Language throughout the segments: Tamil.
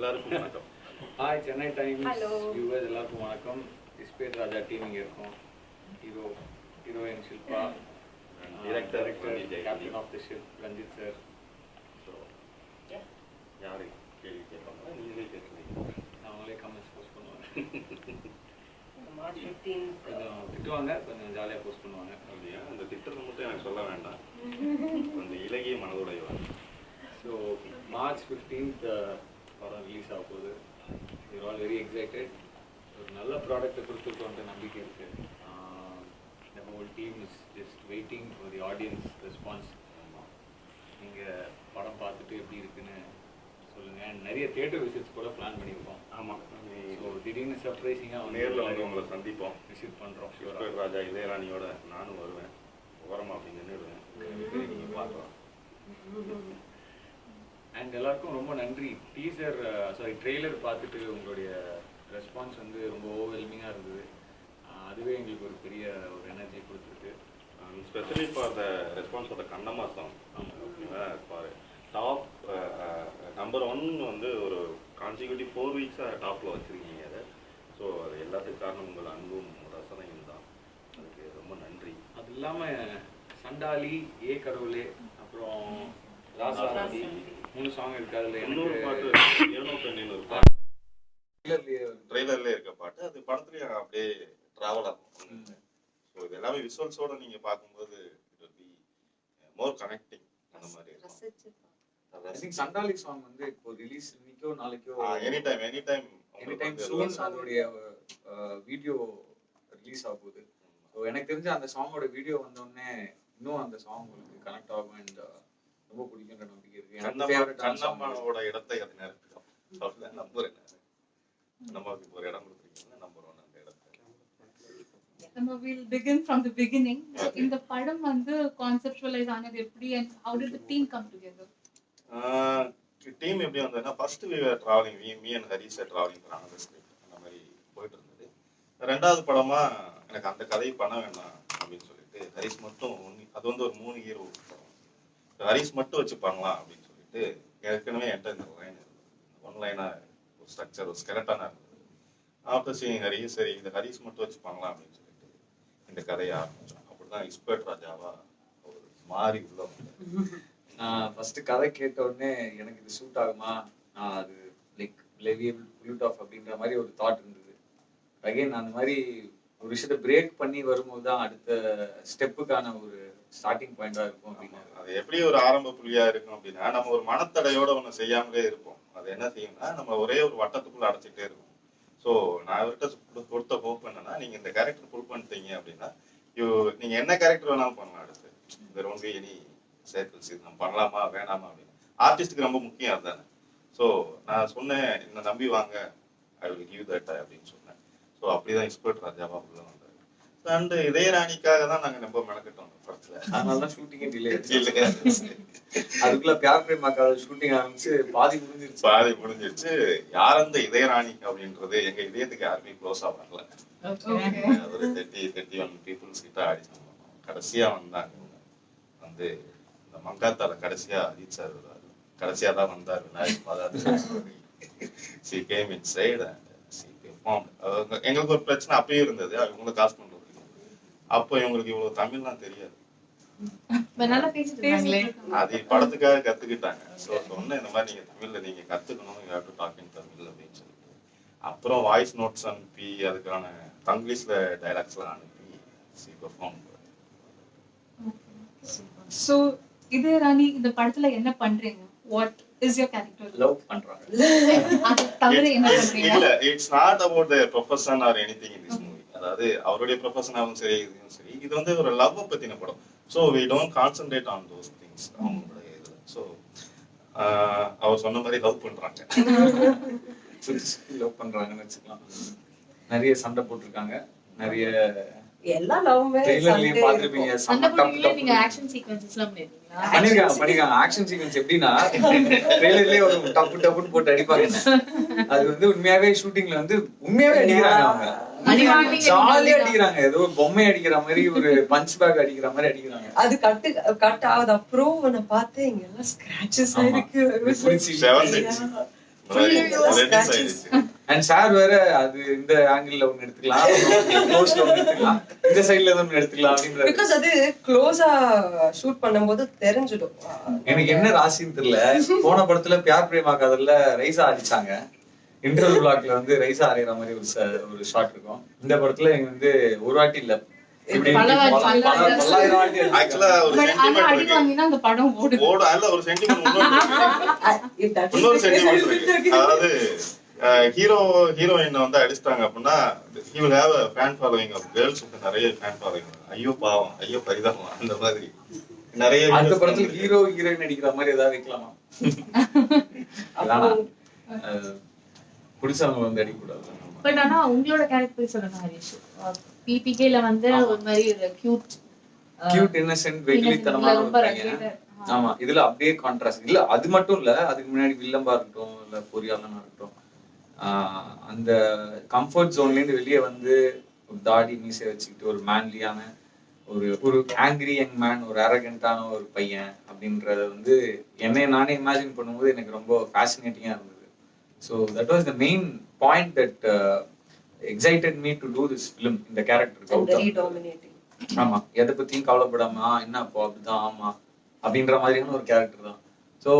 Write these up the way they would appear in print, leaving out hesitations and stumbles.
எல்லாருக்கும் வணக்கம். ஹாய் சென்னை டைம்ஸ் வியூவர்ஸ் எல்லாருக்கும் வணக்கம். இஸ்பேட் ராஜா டீம் இங்கே இருக்கோம். Heroine Shilpa, director captain of the ship Ranjith sir. So யாரு கேள்வி கேட்பாங்க, நீங்களே கேட்குறீங்க, அவங்களே கமெண்ட்ஸ் போஸ்ட் பண்ணுவாங்க. மார்ச் 15 கொஞ்சம் திட்டுவாங்க, கொஞ்சம் ஜாலியாக போஸ்ட் பண்ணுவாங்க. அப்படியா? அந்த திட்டத்தை மட்டும் எனக்கு சொல்ல வேண்டாம், அந்த இலகிய மனதுடையவர். ஸோ மார்ச் 15th படம் ரிலீஸ் ஆக போகுது. Your all very excited. ஒரு நல்ல ப்ராடக்ட்டை கொடுத்துருக்கோன்ற நம்பிக்கை இருக்குது. The whole team is just waiting for the audience response. நீங்கள் படம் பார்த்துட்டு எப்படி இருக்குன்னு சொல்லுங்கள். நிறைய தியேட்டர் விசிட்ஸ் கூட பிளான் பண்ணியிருக்கோம். ஆமாம், ஸோ திடீர்னு சர்ப்ரைசிங்காக நேரில் வந்து உங்களை சந்திப்போம், விசிட் பண்ணுறோம். இஸ்பேட் ராஜா இதயராணியோட நானும் வருவேன், ஓரமாக அப்படி நின்றுடுவேன், நீங்கள் பார்க்கலாம். அண்ட் எல்லாருக்கும் ரொம்ப நன்றி. ட்ரெய்லர் பார்த்துட்டு உங்களுடைய ரெஸ்பான்ஸ் வந்து ரொம்ப ஓவர்வெல்மிங்காக இருந்தது. அதுவே எங்களுக்கு ஒரு பெரிய ஒரு எனர்ஜி கொடுத்துருக்கு. Specially for the response for the Kannamma song. For top number 1 வந்து ஒரு கான்சிக்யூட்டிவ் 4 வீக்ஸாக டாப்பில் வச்சுருக்கீங்க அதை. ஸோ அது எல்லாத்துக்கும் காரணம் உங்கள் அன்பும் ரசனையும் தான். அதுக்கு ரொம்ப நன்றி. அது இல்லாமல் சண்டாலி, ஏ கடவுளே, அப்புறம் ராசாதி 3 சாங் இருக்கு. அதில் இன்னொரு பாட்டு ஏனோ பெண்ணின்னு ஒரு பாட்டு ட்ரெய்லர்லேயே இருக்க பாட்டு, அது படத்துலேயே அப்படியே ட்ராவல் ஆகும். ஸோ இது எல்லாமே விசுவல்ஸோட நீங்கள் பார்க்கும்போது it will be more connecting. அந்த மாதிரி இருக்கும். சண்டாலி சாங் வந்து இப்போ ரிலீஸ் இன்னைக்கோ நாளைக்கோ எனி டைம் சூன் அதோடைய வீடியோ ரிலீஸ் ஆக போகுது. ஸோ எனக்கு தெரிஞ்ச அந்த சாங்கோட வீடியோ வந்தோடனே இன்னும் அந்த சாங் உங்களுக்கு கனெக்ட் ஆகும் அண்ட் ரொம்ப பிடிக்குன்ற நம்பிக்கை இருக்கு. கண்ணம்மாவோட இடத்தை அது நிரப்பிடும். நம்புறேன், நமக்கு ஒரு இடம் கொடுத்துருக்கீங்க, நம்புறோம் அந்த இடத்தை. We'll begin from the beginning. இந்த படம் வந்து conceptualize ஆனது எப்படி and how did the team come together? Team எப்படி வந்ததுன்னா, first we were traveling, me and Harish are traveling for another script. அந்த மாதிரி போயிட்டு இருந்தது. ரெண்டாவது படமா எனக்கு அந்த கதையை பண்ண வேண்டாம் அப்படின்னு சொல்லிட்டு ஹரிஷ் மட்டும், அது வந்து ஒரு 3 ஹீரோ படம், ஹரிஷ் மட்டும் வச்சு பண்ணலாம் அப்படின்னு சொல்லிட்டு ஏற்கனவே என்கிட்ட இந்த லைன் இருந்தது, 1 லைனா ஒரு ஸ்ட்ரக்சர், ஒரு ஸ்கெலட்டனா இருந்தது. ஆஃப்டர் சீயிங் ஹரிஷ், சரி இந்த ஹரிஷ் மட்டும் வச்சு பண்ணலாம் அப்படின்னு சொல்லிட்டு இந்த கதையை ஆரம்பிச்சோம். அப்படிதான் இஸ்பேட் ராஜாவா ஒரு மாறி உள்ள வந்தேன். ஃபர்ஸ்ட் கதை கேட்ட உடனே எனக்கு இது சூட் ஆகுமா, அது லைக் லெவியபிள் புல்ட் ஆஃப் அப்படின்ற மாதிரி ஒரு தாட் இருந்தது. அகைன் அந்த மாதிரி ஒரு விஷயத்த பிரேக் பண்ணி வரும்போது தான் அடுத்த ஸ்டெப்புக்கான ஒரு ஸ்டார்டிங் பாயிண்டா இருக்கும் அப்படின்னா, அது எப்படி ஒரு ஆரம்ப புள்ளியா இருக்கும் அப்படின்னா, நம்ம ஒரு மனத்தடையோட ஒண்ணு செய்யாமலே இருப்போம். அது என்ன செய்யும்னா, நம்ம ஒரே ஒரு வட்டத்துக்குள்ள அடைச்சிட்டே இருக்கும். ஸோ நான் அவர்கிட்ட கொடுத்த ஹோப் என்னன்னா, நீங்க இந்த கேரக்டர் புல் பண்ணிட்டீங்க அப்படின்னா நீங்க என்ன கேரக்டர் வேணாலும் பண்ணலாம். அடுத்து வேற ஒன்று எனி சர்க்கிள்ஸ் இது நம்ம பண்ணலாமா வேணாமா அப்படின்னு ஆர்டிஸ்டுக்கு ரொம்ப முக்கியம் அதுதானே. ஸோ நான் சொன்னேன், என்னை நம்பி வாங்க, ஐ வில் கிவ் தட் அப்படின்னு சொன்னேன். ஸோ அப்படிதான் இஸ்பேட் ராஜாவா உள்ள வந்தாரு. அண்ட் இதயராணிக்காக தான் நாங்க ரொம்ப மெனக்கிட்டோம் படத்துல. அதனாலதான் ஷூட்டிங்கே டிலே அதுக்குள்ள பியார் மக்கள் ஷூட்டிங் ஆரம்பிச்சு பாதி முடிஞ்சிருச்சு. யார் அந்த இதயராணி அப்படின்றது எங்க இதயத்துக்கு யாருமே க்ளோஸா வரல. ஒரு 31 பீப்புள்ஸ் கிட்ட ஆடிச்சோம். கடைசியா வந்தாங்க வந்து இந்த மங்காத்தால கடைசியா அஜித் சார் கடைசியா தான் வந்தார். she came inside and she performed. எங்களுக்கு ஒரு பிரச்சனை அப்பயே இருந்தது, இவங்களை காசு பண்றது. அப்போ இவங்களுக்கு இவ்வளவு தமிழ்லாம் தெரியாது, அது படத்துக்காக கத்துக்கிட்டாங்க. ஸோ சொன்ன இந்த மாதிரி நீங்க தமிழ்ல நீங்க கத்துக்கணும், you have to talk in Tamil அப்படின்னு சொல்லிட்டு அப்புறம் வாய்ஸ் நோட்ஸ் அனுப்பி அதுக்கான தங்கிலீஷ்ல டைலாக்ஸ்லாம் அனுப்பி she performed. So இதயராணி இந்த படத்துல என்ன பண்றீங்க? What is your character? Love பண்றாங்க. அது தவிர என்ன பண்றீங்க? இல்ல, it's not about their profession or anything in this movie. அதாவது அவருடைய ப்ரொஃபஷனாவும் சரி இதுவும் சரி, இது வந்து ஒரு லவ் பத்தின படம். So we don't concentrate on those things. அவங்களுடைய இதுல ஸோ அவர் சொன்ன மாதிரி லவ் பண்றாங்க, லவ் பண்றாங்கன்னு வச்சுக்கலாம். நிறைய சண்டை போட்டிருக்காங்க, நிறைய எல்லா லவ்மே ட்ரெய்லர்லயே பாத்துருப்பீங்க. சண்டை போடுவீங்க, நீங்க ஆக்ஷன் சீக்வென்சஸ்லாம் பண்ணிருக்காங்க. ஆக்ஷன் சீக்வென்ஸ் எப்படின்னா ட்ரெய்லர்லயே ஒரு டப்புன்னு போட்டு அடிப்பாங்க. அது வந்து உண்மையாவே ஷூட்டிங்ல வந்து உண்மையாவே அடிக்கிறாங்க. அவங்க ஜாலியா அடிக்கிறாங்க, ஏதோ பொம்மை அடிக்கிற மாதிரி, ஒரு பஞ்ச் பேக் அடிக்கிற மாதிரி அடிக்கிறாங்க. அது கட் ஆகுது. அப்புறம் நான் பார்த்தேன், இங்க எல்லாம் ஸ்கிராச்சஸ் இருக்கு. அண்ட் சார் வேற அது இந்த ஆங்கிள் ஒன்னு எடுத்துக்கலாம், க்ளோஸ்ல ஒன்னு எடுத்துக்கலாம், இந்த சைடுல ஒன்னு எடுத்துக்கலாம் அப்படின்றது. பிகாஸ் அது க்ளோஸா ஷூட் பண்ணும்போது தெரிஞ்சிடும். எனக்கு என்ன ராசின்னு தெரியல. போன படத்துல பியார் பிரேமா காதல்ல ரைசா அடிச்சாங்க, இன்டர்வல் பிளாக்ல வந்து ரைசா அரைகிற மாதிரி ஒரு ஷாட் இருக்கும். இந்த படத்துல இங்க வந்து ஒரு வாட்டி இல்ல, ஆக்சுவலா ஒரு ஆனா அடி வாங்கினா அந்த படம் ஓடுது. ஒரு சென்டிமெண்ட் இன்னொரு சென்டிமெண்ட் இருக்கு. அதாவது ஹீரோயின் வந்து அடிச்சிட்டாங்க அப்படின்னா he will have a fan following of girls க்கு நிறைய fan following. ஐயோ பாவம், ஐயோ பரிதாபம், அந்த மாதிரி நிறைய. அந்த படத்துல ஹீரோ ஹீரோயின் அடிக்கிற மாதிரி ஏதாவது வைக்கலாமா? அதான் புடிச்சவங்க வந்து அடிக்க கூடாது. பட் ஆனா உங்களோட கேரக்டர் சொல்லுங்க ஹரிஷ். பிபிகேல வந்து ஒரு மாதிரி ஒரு கியூட் இன்னசென்ட் வெகுளித்தனமான ஒரு பையன். ஆமா, இதுல அப்படியே கான்ட்ராஸ்ட் இல்ல. அது மட்டும் இல்ல, அதுக்கு முன்னாடி வில்லம்பா இருக்கட்டும் இல்ல பொறியாளனா இருக்கட்டும், அந்த கம்ஃபர்ட் ஜோன்ல இருந்து வெளியே வந்து ஒரு தாடி மீசை வச்சுக்கிட்டு ஒரு மேன்லியான ஒரு ஆங்கிரி யங் மேன், ஒரு அரகண்டான ஒரு பையன் அப்படின்றத வந்து என்னை நானே இமேஜின் பண்ணும்போது எனக்கு ரொம்ப ஃபேசினேட்டிங்கா இருந்தது. So that was the main point that excited me to do this film. இந்த கேரக்டர் ஆமா, எதை பத்தியும் கவலைப்படாம என்ன அப்போ அப்படிதான் ஆமா அப்படின்ற மாதிரியான ஒரு கேரக்டர் தான். ஸோ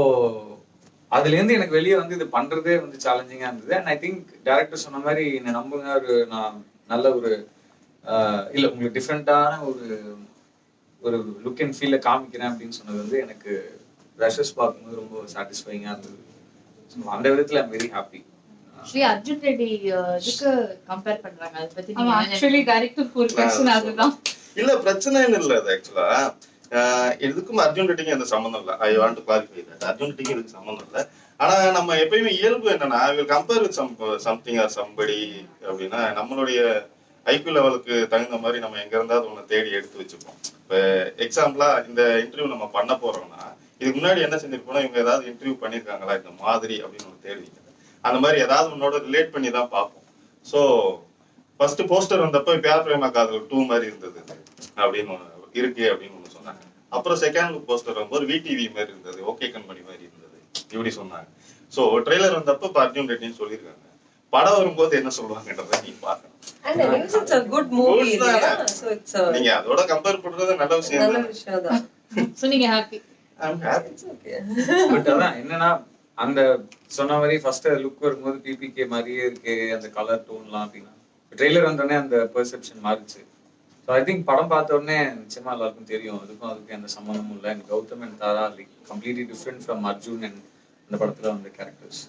அதுல இருந்து எனக்கு வெளியே வந்து இது பண்றதே வந்து சேலஞ்சிங்கா இருந்தது. அண்ட் ஐ திங்க் டைரக்டர் சொன்ன மாதிரி என்ன நம்புங்க, நான் நல்ல ஒரு இல்ல உங்களுக்கு டிஃப்ரெண்டான ஒரு லுக் அண்ட் ஃபீல்ல காமிக்கிறேன் அப்படின்னு சொன்னது வந்து எனக்கு ரஷஸ் பார்க்கும்போது ரொம்ப சாட்டிஸ்ஃபைங்கா இருந்தது. ஸோ அந்த விதத்துல I'm very happy. Shri Arjun Reddy இதுக்கு கம்பேர் பண்றாங்க, அதை பத்தி நீங்க ஆக்சுவலி டைரக்டருக்கு ஒரு क्वेश्चन அதுதான். இல்ல பிரச்சனைன்னு இல்ல, அது ஆக்சுவலா இதுக்கும் அர்ஜுன் ரெட்டிக்கும் எந்த சம்பந்தம் இல்ல. I want to clarify that. Arjun ரெட்டிக்கும் இதுக்கு சம்பந்தம் இல்ல. ஆனா நம்ம எப்பயுமே இயல்பு என்னன்னா I will compare with something or somebody அப்படின்னா நம்மளுடைய ஐக்யூ லெவலுக்கு தகுந்த மாதிரி நம்ம எங்க இருந்தாவது ஒண்ணு தேடி எடுத்து வச்சுப்போம். இப்ப எக்ஸாம்பிளா இந்த இன்டர்வியூ நம்ம பண்ண போறோம்னா இதுக்கு முன்னாடி என்ன செஞ்சிருப்போம்னா இவங்க ஏதாவது இன்டர்வியூ பண்ணிருக்காங்களா இந்த மாதிரி அப்படின்னு ஒண்ணு தேடுவீங்க. அந்த மாதிரி ஏதாவது உன்னோட ரிலேட் பண்ணி தான் பார்ப்போம். ஸோ ஃபர்ஸ்ட் போஸ்டர் வந்தப்ப பியார் பிரேமா காதல் 2 மாதிரி இருந்தது அப்படின்னு இருக்கு அப்படின்னு ஒன்று சொன்னாங்க. அப்புறம் செகண்ட் போஸ்டர் வரும்போது விடிவி மாதிரி இருந்தது, ஓகே கம்பெனி மாதிரி இருந்தது இப்படி சொன்னாங்க. ஸோ ட்ரெய்லர் வந்தப்ப இப்போ அர்ஜுன் ரெட்டின்னு சொல்லியிருக்காங்க. படம் வரும்போது என்ன சொல்லுவாங்கன்றத நீ பார்க்கணும். நீங்க அதோட கம்பேர் பண்றது நல்ல விஷயம் தான். சோ நீங்க ஹாப்பி? பட் அதான் என்னன்னா அந்த சொன்ன மாதிரி ஃபர்ஸ்ட் லுக் வரும்போது பிபிகே மாதிரியே இருக்கு அந்த கலர் டோன்லாம் அப்படின்னா ட்ரெய்லர் வந்தோடனே அந்த பெர்செப்ஷன் மாறிச்சு. ஸோ ஐ திங்க் படம் பார்த்த உடனே நிச்சயமா எல்லாருக்கும் தெரியும் அதுக்கும் எந்த சம்மந்தமும் இல்லை. எனக்கு Gautham and Tara like completely different from Arjun and அந்த படத்துல வந்த கேரக்டர்ஸ்.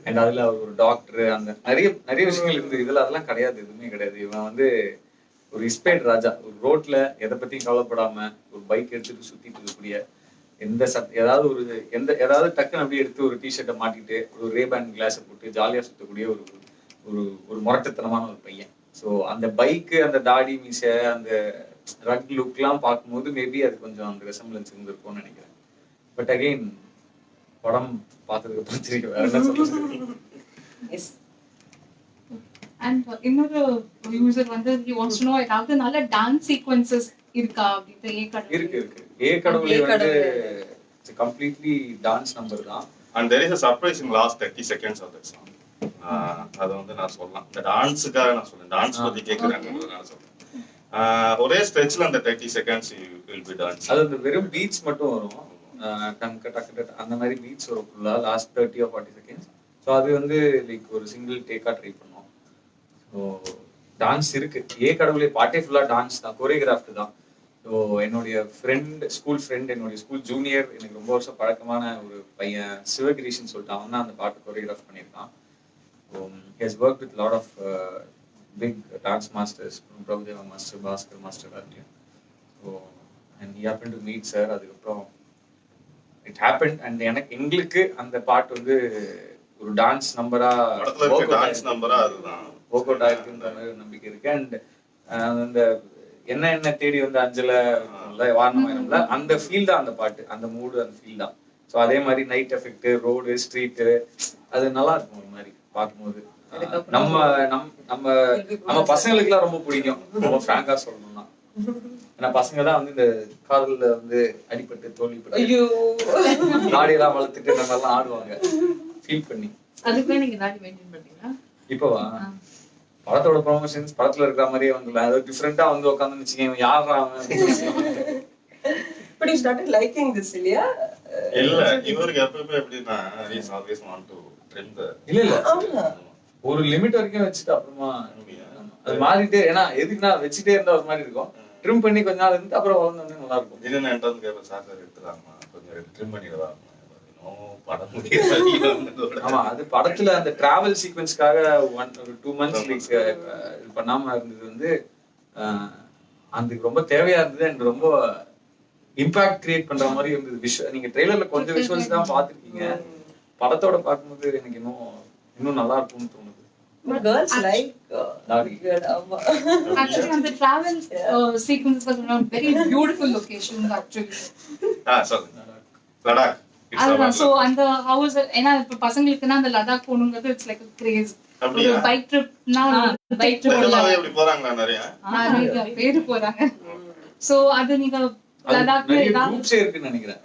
அண்ட் அதுல அவர் ஒரு டாக்டர், அந்த நிறைய விஷயங்கள் இருந்தது. இதுல அதெல்லாம் கிடையாது, எதுவுமே கிடையாது. இவன் வந்து ஒரு இஸ்பேட் ராஜா, ஒரு ரோட்ல எதை பத்தியும் கவலைப்படாம ஒரு பைக் எடுத்துட்டு சுத்திட்டு இருக்கக்கூடிய ஏதாவது டக்குன்னு அப்படியே எடுத்து ஒரு டிஷர்ட்டை மாட்டிட்டு ஒரு ரேபேண்ட் கிளாஸை போட்டு ஜாலியா சுத்தக்கூடிய ஒரு முரட்டுத்தனமான ஒரு பையன். ஸோ அந்த பைக்கு, அந்த தாடி மீசை, அந்த ரக் லுக்லாம் பார்க்கும்போது மேபி அது கொஞ்சம் அந்த ரெசம்பிளன்ஸ் இருந்திருக்கும்னு நினைக்கிறேன். பட் அகெயின் படம் பார்த்ததுக்கு அப்புறம் தெரியும் வேற என்ன சொல்றது. அண்ட் இன்னொரு யூசர் வந்து he wants to know ஏதாவது நல்ல டான்ஸ் சீக்வென்சஸ் இருக்கா அப்படின்ட்டு. இருக்கு ஏ கடவுளே வந்து கம்ப்ளீட்லி டான்ஸ் நம்பர் தான். And there is a surprise in last 30 seconds of that song. அது வந்து நான் சொல்லலாம், இந்த டான்ஸுக்காக நான் சொல்றேன், டான்ஸ் பத்தி கேட்கறாங்கன்றதுனால சொல்றேன். ஒரே ஸ்ட்ரெச்ல அந்த 30 seconds you will be dance. அது அந்த வெறும் பீட்ஸ் மட்டும் வரும், அந்த மாதிரி பீட்ஸ் வரும் ஃபுல்லா லாஸ்ட் 30 or 40 seconds. ஸோ அது வந்து லைக் ஒரு சிங்கிள் டேக்கா ட்ரை பண்ணோம். ஸோ டான்ஸ் இருக்கு. ஏ கடவுளே பாட்டே ஃபுல்லா டான்ஸ் தான், கோரியோகிராஃப்ட் தான். ஸோ என்னுடைய ஸ்கூல் ஃப்ரெண்ட், என்னுடைய ஸ்கூல் ஜூனியர், எனக்கு ரொம்ப வருஷம் பழக்கமான ஒரு பையன் சிவகிரீஷ்னு சொல்லிட்டு அவன் தான் அந்த பாட்டு கோரியோகிராஃப் பண்ணியிருக்கான். He has worked with a lot of big dance masters, Prabhudeva master, Bhaskar master earlier. So and he happened to meet sir. அதுக்கப்புறம் it happened and எங்களுக்கு அந்த பாட்டு வந்து ஒரு டான்ஸ் நம்பரா அதுதான் ஒர்க் அவுட் ஆயிருக்குன்ற மாதிரி நம்பிக்கை இருக்கு. அண்ட் அந்த என்ன தேடி வந்து அஞ்சல வாரணமாயிரம்ல அந்த ஃபீல் தான் அந்த பாட்டு, அந்த மூடு, அந்த ஃபீல் தான். ஸோ அதே மாதிரி நைட் எஃபெக்ட், ரோடு, ஸ்ட்ரீட்டு, அது நல்லா இருக்கும் ஒரு மாதிரி பார்க்கும்போது. நம்ம பசங்களுக்கு எல்லாம் ரொம்ப பிடிக்கும், ரொம்ப ஃப்ராங்கா சொல்லணும்னா. ஏன்னா பசங்க தான் வந்து இந்த காதல்ல வந்து அடிபட்டு தோல்விப்பட்டு தாடியெல்லாம் வளர்த்துட்டு இந்த மாதிரிலாம் ஆடுவாங்க. ஃபீல் பண்ணி. அதுக்குமே நீங்க தாடி மெயின்டைன் பண்றீங்களா இப்போவா படத்தோட ப்ரொமோஷன்ஸ் படத்துல இருக்கிற மாதிரியே வந்துல அது டிஃப்ரெண்டா வந்து உட்காந்து வச்சுக்கேன் யாரா But you started liking this, இல்லையா? இல்ல இவருக்கு எப்பவுமே எப்படின்னா he is always want to trim the இல்ல ஆமா. ஒரு லிமிட் வரைக்கும் வச்சுட்டு அப்புறமா அது மாறிட்டே ஏன்னா எதுக்குன்னா வச்சுட்டே இருந்தா ஒரு மாதிரி இருக்கும். ட்ரிம் பண்ணி கொஞ்ச நாள் இருந்து அப்புறம் வளர்ந்தோடனே நல்லா இருக்கும். திடீர்னு என்கிட்ட வந்து கேட்பேன் சார் எடுத்துலாமா கொஞ்சம் ட்ரிம் பண்ணிடலாம் படம் முடியாது. ஆமா அது படத்துல அந்த டிராவல் சீக்வன்ஸ்க்காக ஒரு 2 months லைக் இது பண்ணாம இருந்தது வந்து அந்த ரொம்ப தேவையா இருந்தது அண்ட் ரொம்ப இம்பாக்ட் கிரியேட் பண்ற மாதிரி இருந்தது. நீங்க ட்ரெய்லர்ல கொஞ்சம் விஷுவல்ஸ் தான் பாத்துருக்கீங்க, படத்தோட பார்க்கும்போது எனக்கு இன்னும் நல்லா இருக்கும்னு தோணுது. But girls like Nagi. good, ஆமா. Actually, on the travel sequences was on very beautiful locations actually. சொல்லுங்க லடாக். அதுதான் சோ அந்த ஹவுஸ் ஏன்னா இப்ப பசங்களுக்குன்னா அந்த லடாக் போகணுங்கிறது இட்ஸ் லைக் கிரேஸ். ஒரு பைக் ட்ரிப்னா பைக் ட்ரிப் எப்படி போறாங்களா நிறைய பேரு போறாங்க. சோ அது நீங்க லடாக்ல ஏதாவது குரூப்ஸ் இருக்குன்னு நினைக்கிறேன்.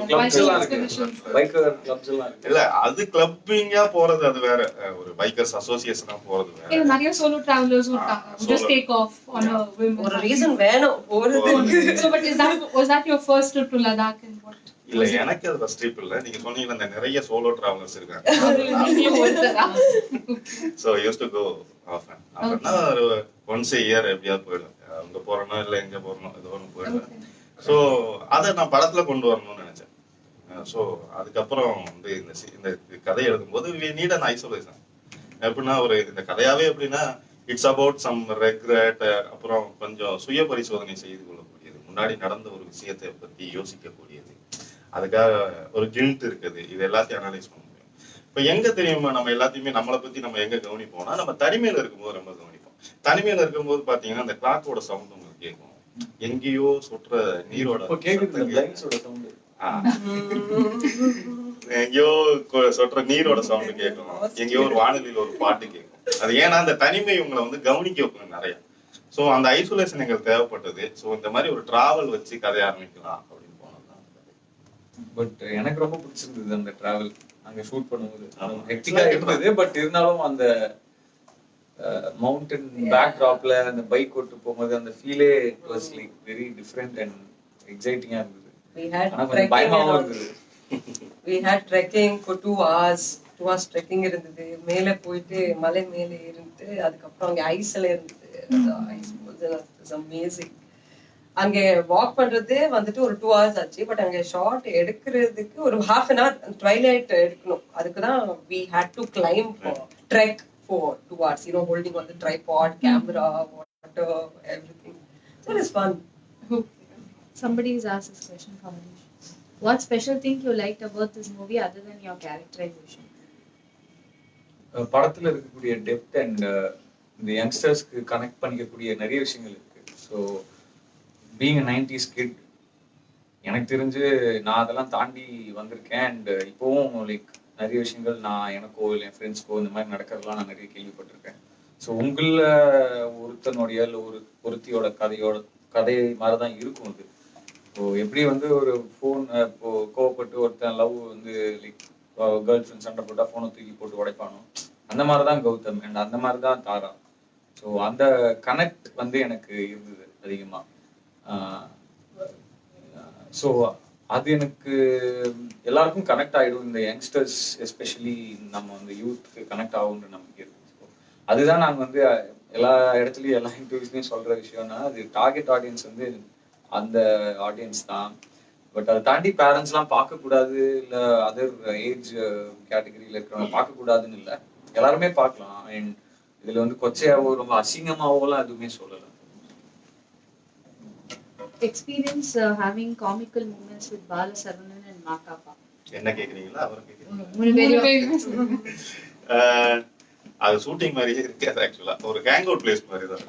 கிளப்ஸ் எல்லாம் இருக்கு. பைக்கர் கிளப்ஸ் எல்லாம் இருக்கு. இல்ல அது கிளப்பிங்கா போறது அது வேற, ஒரு பைக்கர்ஸ் அசோசியேஷனா போறது வேற. இல்ல நிறைய சோலோ டிராவலர்ஸ் இருக்காங்க. Just take off on a whim. ஒரு ரீசன் வேணும் போறதுக்கு. So but was that your first trip to Ladakh and what? இல்ல எனக்கு அது ஃபர்ஸ்ட் ட்ரிப் இல்ல. நீங்க சொன்னீங்க அந்த நிறைய சோலோ டிராவலர்ஸ் இருக்காங்க. நீங்க ஒருத்தரா? So I used to go often. அப்படின்னா ஒரு once a year எப்படியாவது போயிடும். அங்க போறோம்னா இல்ல எங்க போறோம் ஏதோ ஒன்று போயிடும். ஸோ அதை நான் படத்துல கொண்டு வரணும்னு நினைச்சேன். ஸோ அதுக்கப்புறம் வந்து இந்த கதை எழுதும்போது we need an isolation. எப்படின்னா ஒரு இந்த கதையாவே எப்படின்னா இட்ஸ் அபவுட் சம் ரெக்ரெட், அப்புறம் கொஞ்சம் சுய பரிசோதனை செய்து கொள்ளக்கூடியது, முன்னாடி நடந்த ஒரு விஷயத்தை பத்தி யோசிக்கக்கூடியது, அதுக்காக ஒரு கில்ட் இருக்குது, இது எல்லாத்தையும் அனலைஸ் பண்ண முடியும். இப்போ எங்க தெரியுமா நம்ம எல்லாத்தையுமே நம்மளை பத்தி நம்ம எங்க கவனிப்போம்னா நம்ம தனிமையில இருக்கும்போது ரொம்ப கவனிப்போம். தனிமையில இருக்கும்போது பாத்தீங்கன்னா அந்த கிளாக்கோட சவுண்ட் உங்களுக்கு கேட்கும், எங்கேயோ சொற்ற நீரோட எங்கேயோ சொற்ற நீரோட சவுண்ட் கேட்கும், எங்கேயோ ஒரு வானொலியில ஒரு பாட்டு கேட்கும். அது ஏன்னா அந்த தனிமை உங்களை வந்து கவனிக்க வைக்கணும் நிறைய. சோ அந்த ஐசோலேஷன் எங்களுக்கு தேவைப்பட்டது. சோ இந்த மாதிரி ஒரு டிராவல் வச்சு கதைய ஆரம்பிக்கலாம் அப்படின்னு போனதுதான். பட் எனக்கு ரொம்ப பிடிச்சிருந்தது அந்த டிராவல் அங்க ஷூட் பண்ணும்போது. ஹெக்டிக்கா இருந்தது, பட் இருந்தாலும் அந்த மவுண்டன் பேக்ட்ராப்ல அந்த பைக் ஓட்டு போகும்போது அந்த ஃபீலே it was like very different and எக்ஸைட்டிங்கா இருந்தது. பயமாவும் இருந்தது. We had trekking for 2 hours. 2 hours trekking இருந்தது. மேலே போயிட்டு மலை மேலே இருந்து அதுக்கப்புறம் அங்கே ஐஸ்ல இருந்தது. Ice was amazing. அங்கே வாக் பண்றதே வந்துட்டு ஒரு 2 hours ஆச்சு. பட் அங்கே ஷார்ட் எடுக்கிறதுக்கு ஒரு half an hour ட்வைலைட் எடுக்கணும். அதுக்கு தான் we had to climb trek for 2 hours, holding on the tripod, camera, water, everything. So it was fun. Somebody has asked this question, Kamalesh. What special thing you liked about this movie other than your characterization? படத்துல இருக்கக்கூடிய டெப்த் அண்ட் இந்த யங்ஸ்டர்ஸ்க்கு கனெக்ட் பண்ணிக்கக்கூடிய நிறைய விஷயங்கள் இருக்கு. ஸோ பீயிங் 90s கிட், எனக்கு தெரிஞ்சு நான் அதெல்லாம் தாண்டி வந்திருக்கேன். அண்ட் இப்போவும் லைக் நிறைய விஷயங்கள் நான் எனக்கோ இல்லை என் ஃப்ரெண்ட்ஸ்க்கோ இந்த மாதிரி நடக்கிறதுலாம் நான் நிறைய கேள்விப்பட்டிருக்கேன். ஸோ உங்களில் ஒருத்தனுடைய இல்லை ஒருத்தியோட கதை மாதிரி தான் இருக்கும் அது. ஸோ எப்படி வந்து ஒரு ஃபோன் இப்போ கோவப்பட்டு ஒருத்தன் லவ் வந்து லைக் கேர்ள் ஃப்ரெண்ட் சண்டை போட்டால் ஃபோனை தூக்கி போட்டு உடைப்பானோ, அந்த மாதிரி தான் கௌதம் அண்ட் அந்த மாதிரி தான் தாரா. ஸோ அந்த கனெக்ட் வந்து எனக்கு இருந்தது அதிகமாக. ஸோ அது எனக்கு எல்லாருக்கும் கனெக்ட் ஆகிடும். இந்த யங்ஸ்டர்ஸ் எஸ்பெஷலி நம்ம வந்து யூத்துக்கு கனெக்ட் ஆகுன்ற நம்பிக்கை இருக்கு. ஸோ அதுதான் நாங்கள் வந்து எல்லா இடத்துலையும் எல்லா இன்டர்வியூஸ்லையும் சொல்கிற விஷயம்னா, அது டார்கெட் ஆடியன்ஸ் வந்து அந்த ஆடியன்ஸ் தான். பட் அதை தாண்டி பேரண்ட்ஸ்லாம் பார்க்கக்கூடாது, இல்லை அதர் ஏஜ் கேட்டகரியில் இருக்கிறவங்க பார்க்கக்கூடாதுன்னு இல்லை, எல்லாருமே பார்க்கலாம். அண்ட் இதில் வந்து கொச்சையாவோ ரொம்ப அசிங்கமாவோலாம் எதுவுமே சொல்லலை. Experience having comical moments with Bala Saravanan and Makappa. என்ன கேக்குறீங்களா அவரை கேக்குறீங்களா? அது ஷூட்டிங் மாதிரியே இருக்காது. ஆக்சுவலா ஒரு கேங் அவுட் பிளேஸ் மாதிரி தான்.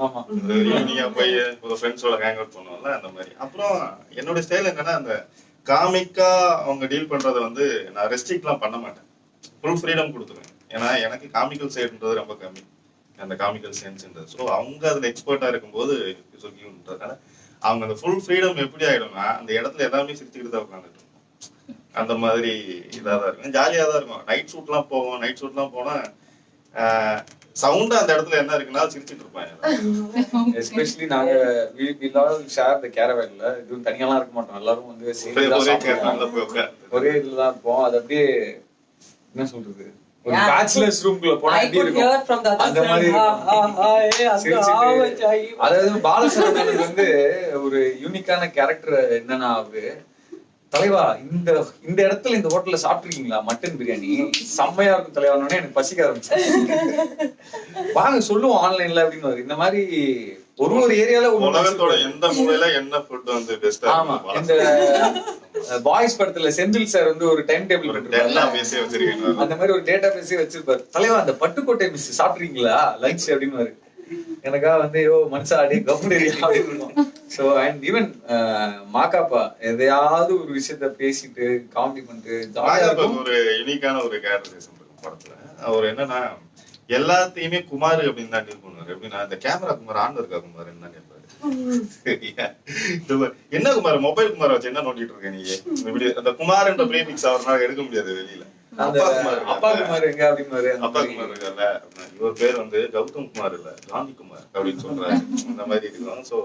ஈவினிங்கா போய் ஒரு ஃப்ரெண்ட்ஸோட கேங் அவுட் பண்ணுவோம்ல அந்த மாதிரி. அப்புறம் என்னோட ஸ்டைல் என்னன்னா, அந்த காமிக்கா அவங்க டீல் பண்றதை வந்து நான் ரெஸ்ட்ரிக்ட்லாம் பண்ண மாட்டேன், ஃபுல் ஃப்ரீடம் கொடுத்துருவேன். ஏன்னா எனக்கு காமிக்கல் சைடுன்றது ரொம்ப கம்மி, அந்த காமிக்கல் சென்ஸ்ன்றது. ஸோ அவங்க அதுல எக்ஸ்பர்ட்டா இருக்கும்போது சொல்லின்றதுனால அவங்க அந்த ஃபுல் ஃப்ரீடம் எப்படி ஆயிடும்னா, அந்த இடத்துல எல்லாமே சிரிச்சுக்கிட்டு தான் உட்காந்துட்டு இருக்கும். அந்த மாதிரி இதாக தான் இருக்கும், ஜாலியாக தான் இருக்கும். நைட் ஷூட்லாம் போவோம். நைட் ஷூட்லாம் போனால் சவுண்டு அந்த இடத்துல என்ன இருக்குன்னா சிரிச்சுட்டு இருப்பாங்க. எஸ்பெஷலி நாங்க ஷேர் த கேரவேன்ல இதுவும் தனியாலாம் இருக்க மாட்டோம், எல்லாரும் வந்து ஒரே இதுலதான் இருப்போம். அது அப்படியே என்ன சொல்றது, ஒரு பேச்சுலர்ஸ் ரூம்குள்ள போனா எப்படி இருக்கும் அந்த மாதிரி இருக்கும். அதாவது பாலசரவணனுக்கு வந்து ஒரு யூனிக்கான கேரக்டர் என்னன்னா, அவரு தலைவா இந்த இடத்துல இந்த ஹோட்டல்ல சாப்பிட்டுருக்கீங்களா மட்டன் பிரியாணி செம்மையா இருக்கும் தலைவானோடனே எனக்கு பசிக்க ஆரம்பிச்சு, வாங்க சொல்லுவோம் ஆன்லைன்ல அப்படின்னு. இந்த மாதிரி ஒரு ஏரியால உலகத்தோட எந்த மூலையில என்ன ஃபுட் வந்து பெஸ்டா. ஆமா, இந்த பாய்ஸ் படத்துல செந்தில் சார் வந்து ஒரு டைம் டேபிள் வச்சிருக்காரு, அந்த மாதிரி ஒரு டேட்டா பேஸே வச்சிருப்பாரு. தலைவா அந்த பட்டுக்கோட்டை மிஸ் சாப்பிடுறீங்களா லஞ்ச் அப்படின்னு. எனக்கா வந்து மனுஷா அப்படியே கவுண்டரியா அப்படின்னு. ஸோ அண்ட் ஈவன் மாக்காப்பா எதையாவது ஒரு விஷயத்த பேசிட்டு காமெடி பண்ணிட்டு ஒரு யூனிக்கான ஒரு கேரக்டரைசேஷன் இருக்கும் படத்துல. அவர் என்னன்னா எல்லாத்தையுமே குமார் அப்படின்னு தான் டீல் பண்ணுவாரு. எப்படின்னா இந்த கேமரா குமார் ஆன் இருக்கா குமார் என்ன கேட்பாரு, என்ன குமார் மொபைல் குமார் வச்சு என்ன நோண்டிட்டு இருக்க நீ இப்படி. அந்த குமார் என்ற பிரீமிக்ஸ் அவரால் எடுக்க முடியாது வெளியில. அப்பா குமார் எங்க அப்படின்னு, அப்பா குமார் இருக்கல, இவர் பேர் வந்து கௌதம் குமார் இல்ல காந்தி குமார் அப்படின்னு சொல்றாரு. அந்த மாதிரி இருக்கும். ஸோ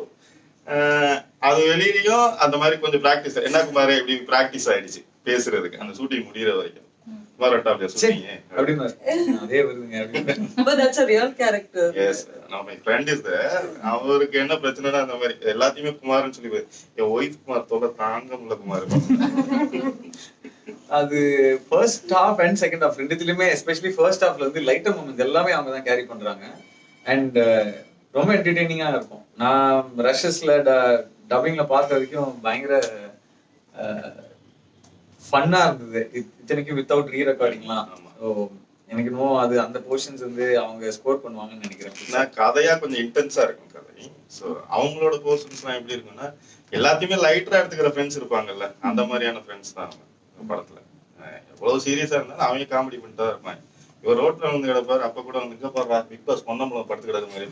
அது வெளியிலயும் அந்த மாதிரி கொஞ்சம் பிராக்டிஸ், என்ன குமார் இப்படி பிராக்டிஸ் ஆயிடுச்சு பேசுறதுக்கு அந்த ஷூட்டிங் முடியற வரைக்கும். அவருக்கு என்ன பிரச்சனைனா அந்த மாதிரி எல்லாத்தையுமே குமார்னு சொல்லி என் ஒய்ஃப் குமார் தொலை தாங்க முடியல குமார். அது first half and second half ரெண்டுத்துலயுமே எஸ்பெஷலி ஃபர்ஸ்ட் ஹாஃப்ல வந்து லைட்டர் மூமெண்ட்ஸ் எல்லாமே அவங்க தான் கேரி பண்றாங்க. அண்ட் ரொம்ப என்டர்டெய்னிங்கா இருக்கும். நான் ரஷஸ்ல டப்பிங்ல பார்த்த வரைக்கும் பயங்கர ஃபன்னா இருந்தது. இத்தனைக்கும் வித்தவுட் ரீ ரெக்கார்டிங்லாம். எனக்கு இன்னும் அது அந்த போர்ஷன்ஸ் வந்து அவங்க ஸ்கோர் பண்ணுவாங்கன்னு நினைக்கிறேன். கதையா கொஞ்சம் இன்டென்ஸா இருக்கும் கதை. ஸோ அவங்களோட போர்ஷன்ஸ்லாம் எப்படி இருக்குன்னா எல்லாத்தையுமே லைட்டரா எடுத்துக்கிற ஃப்ரெண்ட்ஸ் இருப்பாங்கல்ல, அந்த மாதிரியான ஃப்ரெண்ட்ஸ் தான் படத்துல. எவ்வளவு சீரியஸா இருந்தாலும் அவங்க காமெடி பண்ணிட்டு தான் இருப்பாங்க. இவர் ரோட்ல வந்து கிடப்பாரு, அப்ப கூட வந்து இங்க பாரு பிக் பாஸ் பொன்னம்பலம் படுத்து கிடக்கு மாதிரி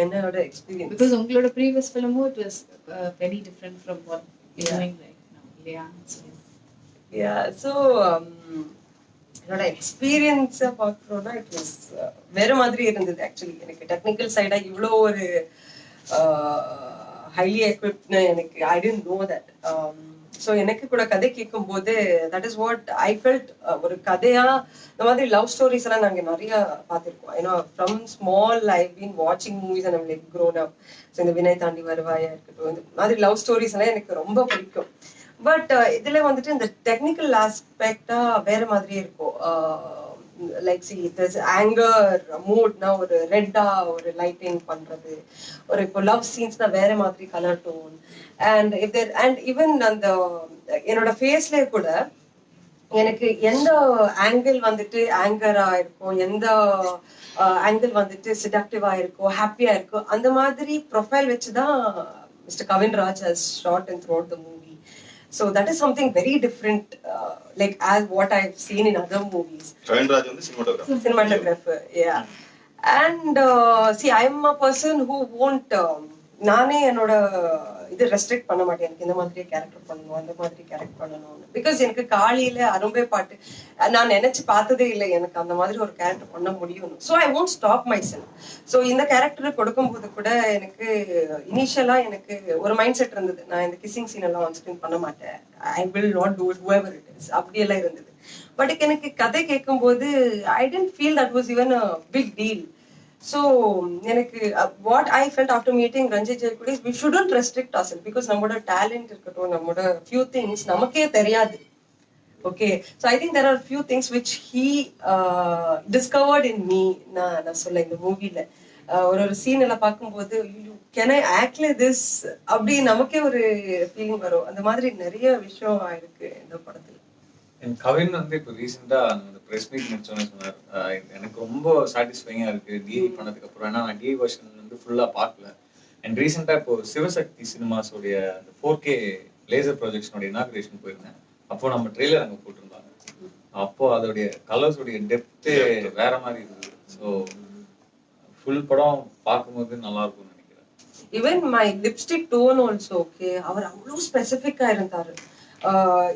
என்னோட எக்ஸ்பீரியன்ஸ். Because உங்களோட previous film it was very different from what you're doing right now. Yeah, so என்னோட எக்ஸ்பீரியன்ஸ் பார்க்கறோம்னா இட் வாஸ் வேற மாதிரி இருந்தது. ஆக்சுவலி எனக்கு டெக்னிக்கல் சைடா இவ்வளோ ஒரு ஹைலி எக்விப்ட்னு எனக்கு ஐ டென்ட் நோ தட். ஸோ எனக்கு கூட கதை கேட்கும் போது that is what I felt. ஒரு கதையா இந்த மாதிரி லவ் ஸ்டோரிஸ் எல்லாம் நாங்கள் நிறைய பார்த்துருக்கோம். ஏன்னா ஃப்ரம் ஸ்மால் ஐ பீன் வாட்சிங் movies and like grown up. So இந்த வினய் தாண்டி வருவாயா இருக்கட்டும், இந்த மாதிரி லவ் ஸ்டோரிஸ் எல்லாம் எனக்கு ரொம்ப பிடிக்கும். பட் இதுல வந்துட்டு இந்த டெக்னிக்கல் ஆஸ்பெக்டா வேற மாதிரியே இருக்கும். லைக் சி திஸ் ஆங்கர் மூட்னா ஒரு ரெட்டா ஒரு லைட்டிங் பண்றது, ஒரு இப்போ லவ் சீன்ஸ்னா வேற மாதிரி colour tone. And if there and even அந்த என்னோட ஃபேஸ்ல கூட எனக்கு எந்த ஆங்கிள் வந்துட்டு ஆங்கரா இருக்கும், எந்த ஆங்கிள் வந்துட்டு சிடக்டிவா இருக்கும், ஹாப்பியா இருக்கும், அந்த மாதிரி ப்ரொஃபைல் வச்சுதான் mister Kavin Raj has shot and throughout the movie. So that is something very different, like as what I've seen in other movies. Kavin Raj is cinematographer, yeah. And see, I'm a person who won't நானே என்னோட இது ரெஸ்ட்ரிக்ட் பண்ண மாட்டேன். எனக்கு இந்த மாதிரி கேரக்டர் பண்ணணும், அந்த மாதிரி கேரக்டர் பண்ணணும்னு. பிகாஸ் எனக்கு காலையில அரும்பே பாட்டு நான் நினைச்சு பார்த்ததே இல்லை எனக்கு அந்த மாதிரி ஒரு கேரக்டர் பண்ண முடியும். So I won't stop my self. So இந்த கேரக்டர் கொடுக்கும்போது கூட எனக்கு இனிஷியலா எனக்கு ஒரு மைண்ட் செட் இருந்தது, நான் இந்த கிசிங் சீன் எல்லாம் ஆன் ஸ்கிரீன் பண்ண மாட்டேன், I will not do it however it is, அப்படியெல்லாம் இருந்தது. பட் எனக்கு கதை கேட்கும்போது I didn't feel that was even a big deal. So எனக்கு what I felt after meeting Ranjit Jayakudi is we shouldn't restrict ourselves because நம்மோட talent இருக்கட்டும், நம்மோட few things நமக்கே தெரியாது. Okay, so I think there are few things which he discovered in me. நான் சொல்ல இந்த மூவில ஒரு சீன் எல்லாம் பார்க்கும்போது can I act like this அப்படி நமக்கே ஒரு ஃபீலிங் வரும். அந்த மாதிரி நிறைய விஷயம் இருக்கு இந்த படத்துல. கவின் வந்து இப்போ ரீசெண்டா அந்த ப்ரெஸ் மீட் முடிச்சோன்னு சொன்னார், எனக்கு ரொம்ப சாட்டிஸ்ஃபைங்கா இருக்கு டிஐ பண்ணதுக்கு அப்புறம். ஏன்னா நான் டிஐ வெர்ஷன் வந்து ஃபுல்லா பார்க்கல. அண்ட் ரீசெண்டா இப்போ சிவசக்தி சினிமாஸோடைய அந்த 4K லேசர் ப்ரொஜெக்ஷனோட இனாகுரேஷன் போயிருந்தேன். அப்போ நம்ம ட்ரெய்லர் அங்கே போட்டிருந்தாங்க. அப்போ அதோடைய கலர்ஸோடைய டெப்த்து வேற மாதிரி இருந்தது. ஸோ ஃபுல் படம் பார்க்கும்போது நல்லா இருக்கும்னு நினைக்கிறேன். Even my lipstick tone also okay. அவர் அவ்வளோ ஸ்பெசிஃபிக்கா இருந்தாரு.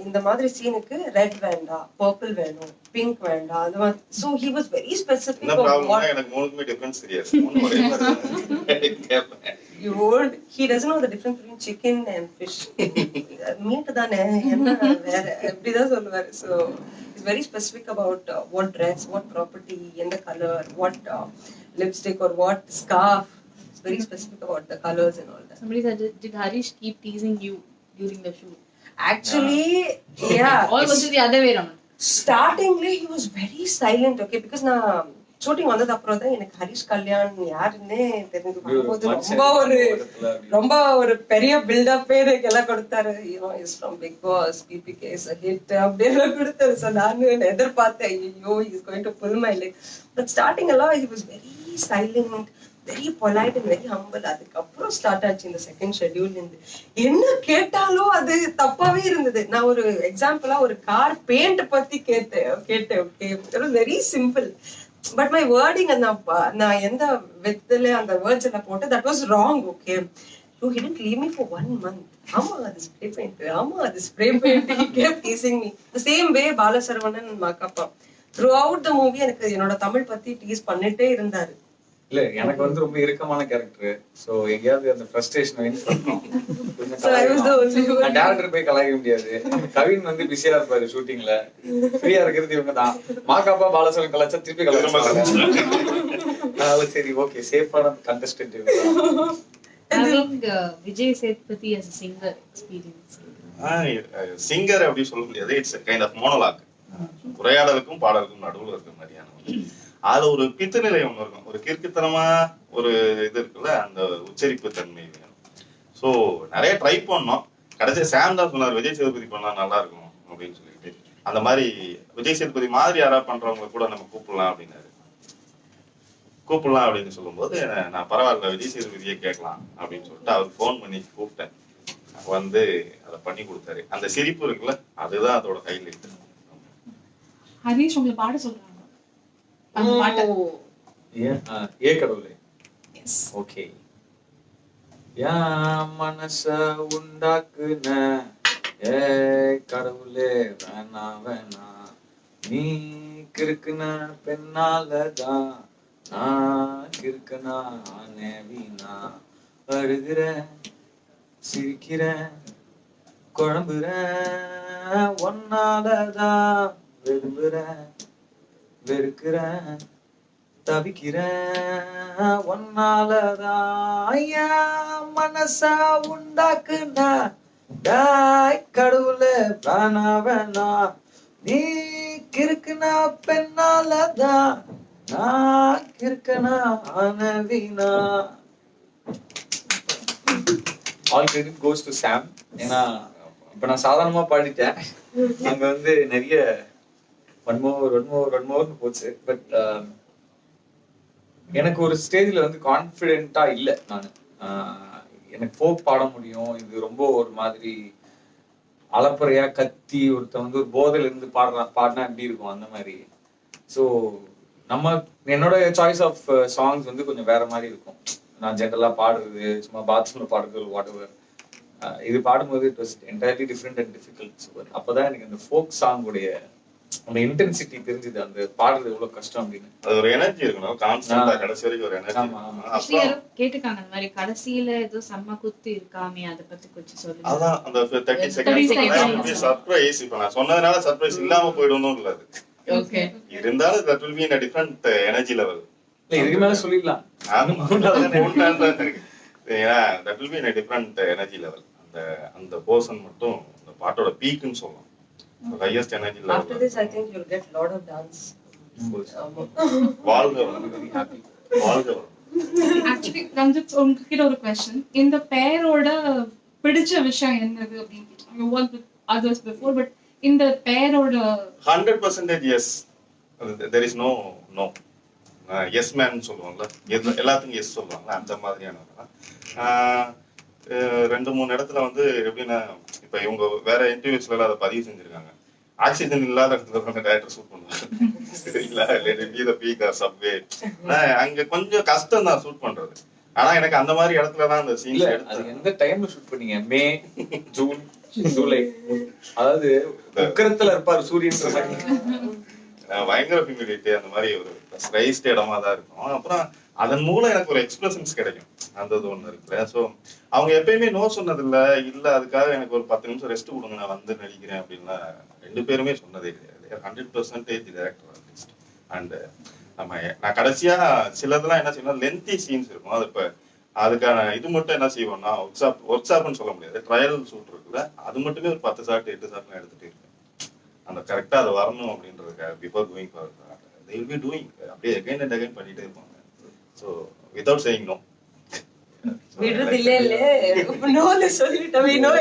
இந்த மாதிரி சீனுக்கு ரெட் வேண்டாம், பர்பிள் வேணும், பிங்க் வேண்டாம், அது மாதிரி. So he was very specific. என்ன ப்ராப்ளம்னா எனக்கு மூணுக்குமே டிஃபரன்ஸ் தெரியாது. மூணு ஒரே மாதிரி கேட்பேன். He doesn't know the difference between chicken and fish. Meet தானே, என்ன வேற எப்படிதான் சொல்லுவாரு. So he's very specific about what dress, what property, எந்த color, what lipstick or what scarf. He's very specific about the colors and all that. Somebody said, did Harish keep teasing you during the shoot? Actually, yeah. All was the other way around. Startingly he was very silent, okay, because நான் ஷூட்டிங் வந்தது அப்புறம் தான் எனக்கு ஹரிஷ் கல்யாண் யாருன்னே தெரிஞ்சு போது ரொம்ப ஒரு பெரிய பில்டப்பே எல்லாம் கொடுத்தாரு. Is from Bigg Boss, BBK is a hit அப்படியெல்லாம் கொடுத்தாரு. ஸோ நான் எதிர்பார்த்தேன், ஐயோ is going to pull my leg. But starting எல்லாம் he was very silent, very polite and very humble. அதுக்கப்புறம் ஸ்டார்ட் ஆச்சு இந்த செகண்ட் ஷெட்யூல் இருந்து. என்ன கேட்டாலும் அது தப்பாவே இருந்தது. நான் ஒரு எக்ஸாம்பிளா ஒரு கார் பெயிண்ட் பத்தி கேட்டேன் okay, very simple. But my wording நான் எந்த வித்துல அந்த வேர்ட்ஸ் எல்லாம் போட்டு that was wrong. Okay, you didn't leave me for 1 month. ஆமா அது ஸ்ப்ரே பெயிண்ட், ஆமா அது spray paint. He kept teasing me the same way. Balasaravanan மாக்கப்பா த்ரூ அவுட் த மூவி எனக்கு என்னோட தமிழ் பத்தி டீஸ் பண்ணிட்டே இருந்தாரு. இல்ல எனக்கு வந்து ரொம்ப இறுக்கமான கேரக்டர். சோ எங்கயாவது அந்த ஃப்ரஸ்ட்ரேஷன் வின் பண்ணனும். So I was the only one. Director போய் கலாய்க்க முடியாது. கவின் வந்து பிஸியா இருப்பாரு ஷூட்டிங்ல. ஃப்ரீயா இருக்கிறது இவங்க தான். மாகாபா பாலசரவணன் கலாய்ச்சா திருப்பி கலாய்ச்சாங்க. சரி ஓகே, சேஃபான கண்டஸ்டன்ட் இவங்க. Having Vijay Sethupathi as a singer experience. Singer அப்படி சொல்ல முடியாது. It's kind of monologue. உரையாடலுக்கும் பாடலுக்கும் நடுவுல இருக்க மாதிரியான அதுல ஒரு பித்துநிலை ஒண்ணு இருக்கும், ஒரு கிறுக்குத்தனமா ஒரு இது இருக்குல்ல, அந்த உச்சரிப்பு தன்மை. சோ நிறைய ட்ரை பண்ணோம். கடைசியா சாம் தான் சொன்னார் விஜய் சேதுபதி பண்ணா நல்லா இருக்கும் அப்படின்னு சொல்லிட்டு. அந்த மாதிரி விஜய் சேதுபதி மாதிரி யாரா பண்றவங்க கூட நம்ம கூப்பிடலாம் அப்படின்னு சொல்லும்போது நான் பரவாயில்ல விஜய் சேதுபதியே கேட்கலாம் அப்படின்னு சொல்லிட்டு அவருக்கு ஃபோன் பண்ணி கூப்பிட்டேன். வந்து அதை பண்ணி கொடுத்தாரு. அந்த சிரிப்பு இருக்குல்ல, அதுதான் அதோட ஹைலைட். ஹரிஷ் உங்களை பாட சொல்றாங்க அந்த பாட்டை. ஏ கடவுளே. ஓகே. யா மனச உண்டாக்குன ஏ கடவுளே வேணா நீ கிறுக்குன பெண்ணாலதான் நான் கிறுக்குனா வீணா அழுகிறேன் சிரிக்கிறேன் குழம்புறேன் ஒன்னாலதான் விரும்புறேன் வெறுக்கிறேன் தவிக்கிறேன் ஒன்னாலதான் ஐயா மனசா உண்டாக்குனா டாய் கடவுளே வேணா நீ கிறுக்குனா பெண்ணாலதான் நான் கிறுக்கனா வீணா. ஆல் கிரெடிட் கோஸ் டு சாம். ஏன்னா இப்ப நான் சாதாரணமா பாடிட்டேன், அங்க வந்து நிறைய ஒன் மோர்னு போச்சு. பட் எனக்கு ஒரு ஸ்டேஜ்ல வந்து கான்பிடென்ட்டா இல்ல நானு. எனக்கு ஃபோக் பாட முடியும், இது ரொம்ப ஒரு மாதிரி அலப்பறையா கத்தி ஒருத்தன் வந்து ஒரு போதையில இருந்து பாடினா எப்படி இருக்கும் அந்த மாதிரி. ஸோ என்னோட சாய்ஸ் ஆஃப் சாங்ஸ் வந்து கொஞ்சம் வேற மாதிரி இருக்கும். நான் ஜென்ரலா பாடுறது, சும்மா பாத்ரூம்ல பாடுறது, வாட் எவர். இது பாடும்போது it was entirely different and difficult. அப்பதான் எனக்கு அந்த ஃபோக் சாங் உடைய அந்த இன்டென்சிட்டி தெரிஞ்சது, அந்த பாடுறது எவ்வளவு கஷ்டம் அப்படின்னு. அது ஒரு எனர்ஜி இருக்கணும், கான்ஸ்டன்ட்டா கடைசி வரைக்கும் ஒரு எனர்ஜி. கேட்டுக்காங்க அந்த மாதிரி கடைசியில ஏதோ செம்ம குத்து இருக்காமே, அத பத்தி கொஞ்சம் சொல்லுங்க. அதான் அந்த 30 செகண்ட்ஸ் சர்ப்ரைஸ். இப்ப நான் சொன்னதுனால சர்ப்ரைஸ் இல்லாம போயிடும்னு இல்ல, அது ஓகே இருந்தாலும் that will be in a different energy level. இல்ல இதுக்கு மேல சொல்லிடலாம். that will be in a different energy level. அந்த போர்ஷன் மட்டும் அந்த பாட்டோட பீக்னு சொல்லலாம். highest energy level. After this I think you'll get lot of dance. வாழ்க very happy. வாழ்க. ஆக்சுவலி ரஞ்சித் உங்ககிட்ட ஒரு क्वेश्चन. இந்த பேரோட பிடிச்ச விஷயம் என்னது அப்படின்னு. You worked with others before, but இந்த பேரோட 100% yes. There is no yes man சொல்லுவாங்கல்ல, எல்லாத்துக்கும் எஸ் சொல்லுவாங்கல்ல, அந்த மாதிரியான 2-3 இடத்துல வந்து எப்படின்னா, இப்ப இவங்க வேற இன்டர்வியூஸ்ல எல்லாம் அதை பதிவு செஞ்சிருக்காங்க. ஆக்சிஜன் இல்லாத இடத்துல வந்து டைரக்டர் ஷூட் பண்ணுவாங்க. அங்க கொஞ்சம் கஷ்டம் தான் ஷூட் பண்றது. ஆனா எனக்கு அந்த மாதிரி இடத்துலதான் அந்த இல்ல சீன்ஸ் அது எடுத்தேன். எந்த டைம்ல ஷூட் பண்ணீங்க? மே, ஜூன், ஜூலை, அதாவது உக்கரத்துல இருப்பாரு சூரியன்ற மாதிரி. பயங்கர ஹியூமிடிட்டி அந்த மாதிரி ஒரு ரைஸ்ட் இடமா தான் இருக்கும். அப்புறம் அதன் மூலம் எனக்கு ஒரு எக்ஸ்பிரஷன்ஸ் கிடைக்கும். அந்த இது ஒண்ணு இருக்குல்ல. ஸோ அவங்க எப்பயுமே நோ சொன்னது இல்ல அதுக்காக எனக்கு ஒரு 10 நிமிஷம் ரெஸ்ட் கொடுங்க நான் வந்து நடிக்கிறேன் அப்படின்லாம் 2 பேருமே சொன்னதே கிடையாது. 100% டைரக்டர் ஆர்டிஸ்ட். அண்ட் நான் கடைசியா சிலதெல்லாம் என்ன செய்யணும், லென்த்தி சீன்ஸ் இருக்கும். அது இப்ப அதுக்கான இது மட்டும் என்ன செய்வோம்னா ஒர்க் ஷாப்னு சொல்ல முடியாது, ட்ரையல் ஷூட் இருக்குல்ல, அது மட்டுமே ஒரு 10 ஷாட் 8 ஷாட்லாம் எடுத்துட்டு இருக்கேன். அந்த கரெக்டா அது வரணும் அப்படின்றதுக்காக before going for they will be doing அப்படியே again and again பண்ணிட்டே இருப்பாங்க. ஸோ வித்வுட் சேயிங் நோ விடுறது இல்ல நோன்னு சொல்லிட்டவே no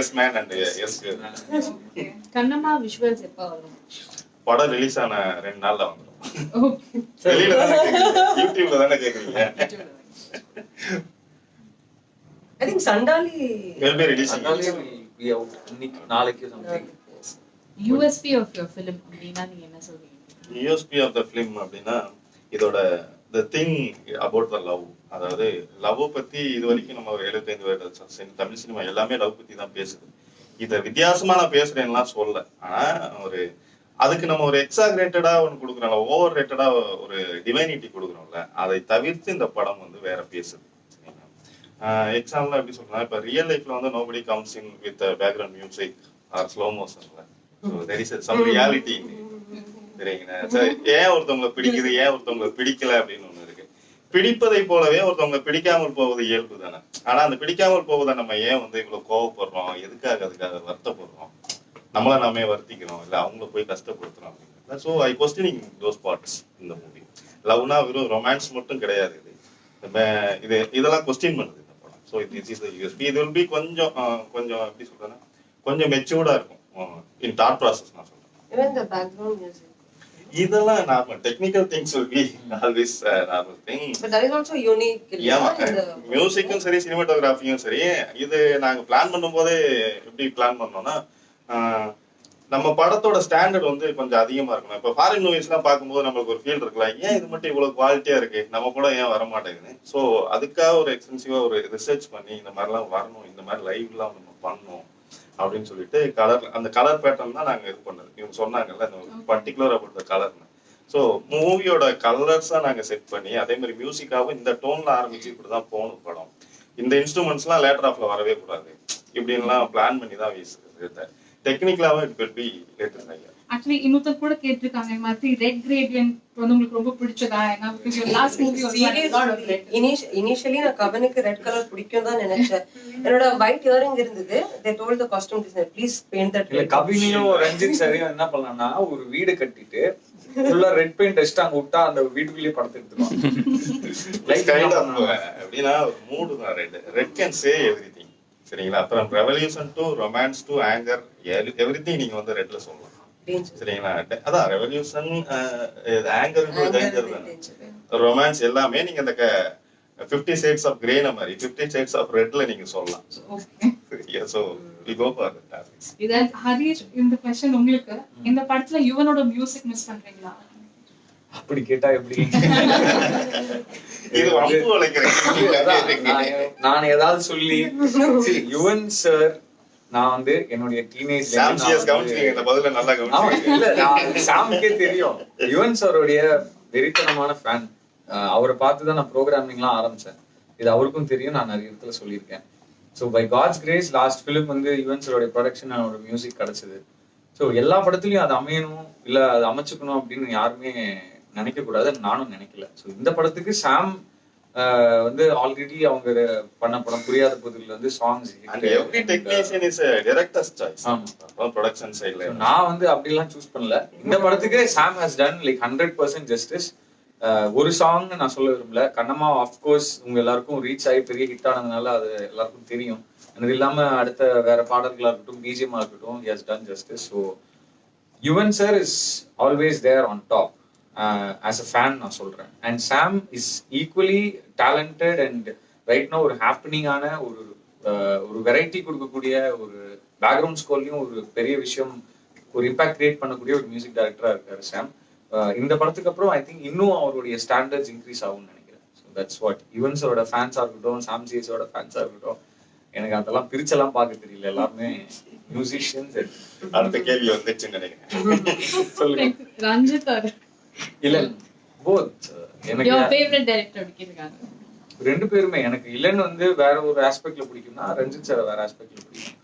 yes man and yes. Kannamma visuals எப்போ வரும்? படம் ரிலீஸ் ஆன 2 நாள்ல வந்துடும். ஓகே. வெளியில தானே கேக்குறீங்க, யூடியூப்ல தானே கேக்குறீங்க. I think Chandaali will be releasing. அதனாலே will be out இன்னைக்கு நாளைக்கு something. USP of your film அப்படின்னா நீங்க என்ன சொல்றீங்க? USP ஆஃப் த ஃபிலிம் அப்படின்னா இதோட the thing about the love, அதாவது லவ் பத்தி இது வரைக்கும் நம்ம ஒரு 75 வருட தமிழ் சினிமா எல்லாமே லவ் பத்தி தான் பேசுது. இத வித்தியாசமா நான் பேசுறேன்லாம் சொல்ல, ஆனா ஒரு அதுக்கு நம்ம ஒரு எக்ஸாகிரேட்டடா ஒன்று கொடுக்குறோம்ல, ஓவர் ரேட்டடா ஒரு டிவைனிட்டி கொடுக்குறோம்ல, அதை தவிர்த்து இந்த படம் வந்து வேற பேசுது. எக்ஸாம்பிள் எப்படி சொல்றேன், இப்ப ரியல் லைஃப்ல வந்து nobody comes in with background music or slow மோஷன்ல, there is some reality. சரிங்களா? ஏன் ஒருத்தவங்களை பிடிக்குது, ஏன் ஒருத்தவங்களை பிடிக்கல அப்படின்னு ஒண்ணு இருக்கு. பிடிப்பதை போலவே ஒருத்தவங்க பிடிக்காமல் போவது இயல்பு தானே. ஆனா அந்த பிடிக்காமல் போவதை நம்ம ஏன் வந்து இவ்வளவு கோவப்படுறோம், எதுக்காக அதுக்காக வருத்தப்படுறோம், நம்மள நாமே வருத்திக்கிறோம், இல்ல அவங்கள போய் கஷ்டப்படுத்துறோம் அப்படின்னு. So I questioning those parts இந்த மூவி. லவ்னா வெறும் ரொமான்ஸ் மட்டும் கிடையாது, இது இதெல்லாம் கொஸ்டின் பண்ணுது இந்த படம். So this is the USB. இது வில் பி கொஞ்சம் எப்படி சொல்றேன்னா கொஞ்சம் மெச்சூர்டா இருக்கும் இன் தாட் ப்ராசஸ். நான் சொல்றேன் even the background music, இதெல்லாம் normal technical things will be always normal thing. but that is also unique. மியூசிக்கும் சரி சினிமாட்டோகிராஃபியும் சரி, இது நாங்க பிளான் பண்ணும்போதே எப்படி பிளான் பண்ணோம்னா நம்ம படத்தோட ஸ்டாண்டர்ட் வந்து கொஞ்சம் அதிகமா இருக்கணும். இப்ப ஃபாரின் மூவிஸ் எல்லாம் பார்க்கும்போது நம்மளுக்கு ஒரு ஃபீல் இருக்குல்ல, ஏன் இது மட்டும் இவ்வளவு குவாலிட்டியா இருக்கு, நம்ம கூட ஏன் வர மாட்டேங்குது. ஸோ அதுக்காக ஒரு எக்ஸ்டென்சிவா ஒரு ரிசர்ச் பண்ணி இந்த மாதிரிலாம் வரணும், இந்த மாதிரி லைவ்லாம் நம்ம பண்ணணும் அப்படின்னு சொல்லிட்டு அந்த கலர் பேட்டர்ன் தான் நாங்க இது பண்ணது. இவங்க சொன்னாங்கல்ல இந்த பர்டிகுலர் அபவுட் த கலர்னு. ஸோ மூவியோட கலர்ஸா நாங்க செட் பண்ணி அதே மாதிரி மியூசிக்காவும் இந்த டோன்ல ஆரம்பிச்சு இப்படிதான் போகணும் படம். இந்த இன்ஸ்ட்ருமெண்ட்ஸ்லாம் லேட்டர் ஆஃப்ல வரவே கூடாது இப்படின்லாம் பிளான் பண்ணி தான் வீசுறது. டெக்னிக்கலாவும் இட் வில் பி லேட்டஸ்ட் ஐயா. ஆக்சுவலி இன்னொருத்தர் கூட கேட்டிருக்காங்க இந்த மாதிரி ரெட் கிரேடியன்ட் வந்து உங்களுக்கு ரொம்ப பிடிச்சதா? ஏன்னா because your last movie was like a lot of red. Initially நான் கவனுக்கு ரெட் கலர் பிடிக்கும் தான் நினைச்சேன். என்னோட ஒயிட் இயரிங் இருந்தது. they told the costume designer please paint that இல்ல red. கபினியும் ரஞ்சித் சாரியும் என்ன பண்ணலாம்னா ஒரு வீடு கட்டிட்டு ஃபுல்லா ரெட் பெயிண்ட் அடிச்சுட்டு அங்க விட்டா அந்த வீட்டுக்குள்ளேயே படத்தை எடுத்துருவாங்க. எப்படின்னா ஒரு மூடு தான் ரெட் கேன் சே எவ்ரிதிங். சரிங்களா? அப்புறம் revolution to romance to anger everything நீங்க வந்து ரெட்ல சொல்லலாம். சரிங்களா? அதான் ரெவல்யூஷன் ஆங்கர் டு டேஞ்சர் தான். ரொமான்ஸ் எல்லாமே நீங்க அந்த 50 shades of grey மாதிரி 50 shades of redல நீங்க சொல்லலாம். Okay. So we go for that. இதான் ஹரிஷ், இந்த क्वेश्चन உங்களுக்கு இந்த படத்துல யுவனோட மியூசிக் மிஸ் பண்றீங்களா? அப்படி கேட்டா எப்படி? இது வம்பு வளைக்கிறேன். நான் ஏதாவது சொல்லி சரி யுவன் சார் நான் வந்து என்னுடைய டீனேஜ் இந்த பதில நல்லா கவனிச்சீங்க. இல்ல சாமுக்கே தெரியும் யுவன் சாரோடைய வெறித்தனமான ஃபேன். அவரை பார்த்து தான் நான் ப்ரோக்ராமிங்லாம் ஆரம்பிச்சேன். இது அவருக்கும் தெரியும், நான் நிறைய இடத்துல சொல்லியிருக்கேன். So by God's grace last film வந்து யுவன் சாரோடைய ப்ரொடக்ஷன் அவரோட மியூசிக் கிடைச்சது. ஸோ எல்லா படத்துலயும் அது அமையணும் இல்ல அது அமைச்சுக்கணும் அப்படின்னு யாருமே நினைக்க கூடாது, நானும் நினைக்கல. ஸோ இந்த படத்துக்கு சாம் வந்து ஆல்ரெடி அவங்க பண்ண படம் புரியாத புதில் வந்து சாங்ஸ் நான் வந்து அப்படிலாம் சூஸ் பண்ணல. இந்த படத்துக்கு சாம் ஹஸ் டன் லைக் 100% ஜஸ்டிஸ். ஒரு சாங் நான் சொல்ல விரும்பல, கண்ணம்மா ஆஃப்கோர்ஸ் உங்க எல்லாருக்கும் ரீச் ஆகி பெரிய ஹிட் ஆனதுனால அது எல்லாருக்கும் தெரியும். அது இல்லாம அடுத்த வேற பாடல்களா இருக்கட்டும் பிஜிஎம்மா இருக்கட்டும், he has done justice. So Yuvan sir is always there on top as a fan நான் சொல்றேன். And Sam is equally talented and right no ஒரு ஹாப்பனிங்கான ஒரு வெரைட்டி கொடுக்கக்கூடிய ஒரு பேக்ரவுண்ட் ஸ்கோர்லயும் ஒரு பெரிய விஷயம் ஒரு இம்பாக்ட் கிரியேட் பண்ணக்கூடிய ஒரு மியூசிக் டைரக்டரா இருக்காரு சாம். இந்த படத்துக்கு அப்புறம் ஐ திங்க் இன்னும் அவருடைய ஸ்டாண்டர்ட்ஸ் இன்க்ரீஸ் ஆகும்னு நினைக்கிறேன். So that's what. யுவன்ஸோட ஃபேன்ஸா இருக்கட்டும், சாம் சிஎஸோட ஃபேன்ஸா இருக்கட்டும், எனக்கு அதெல்லாம் பிரிச்செல்லாம் பார்க்க தெரியல. எல்லாருமே மியூசிஷியன்ஸ். அடுத்த கேள்வி வந்துச்சுன்னு நினைக்கிறேன். சொல்லுங்க. ரஞ்சித் or இல்ல போத். எனக்கு your favorite director கேக்குறாங்க. ரெண்டு பேருமே எனக்கு. இல்லன்னு வந்து வேற ஒரு ஆஸ்பெக்ட்ல பிடிக்கும்னா ரஞ்சித் சார் வேற ஆஸ்பெக்ட்ல பிடிக்கும்.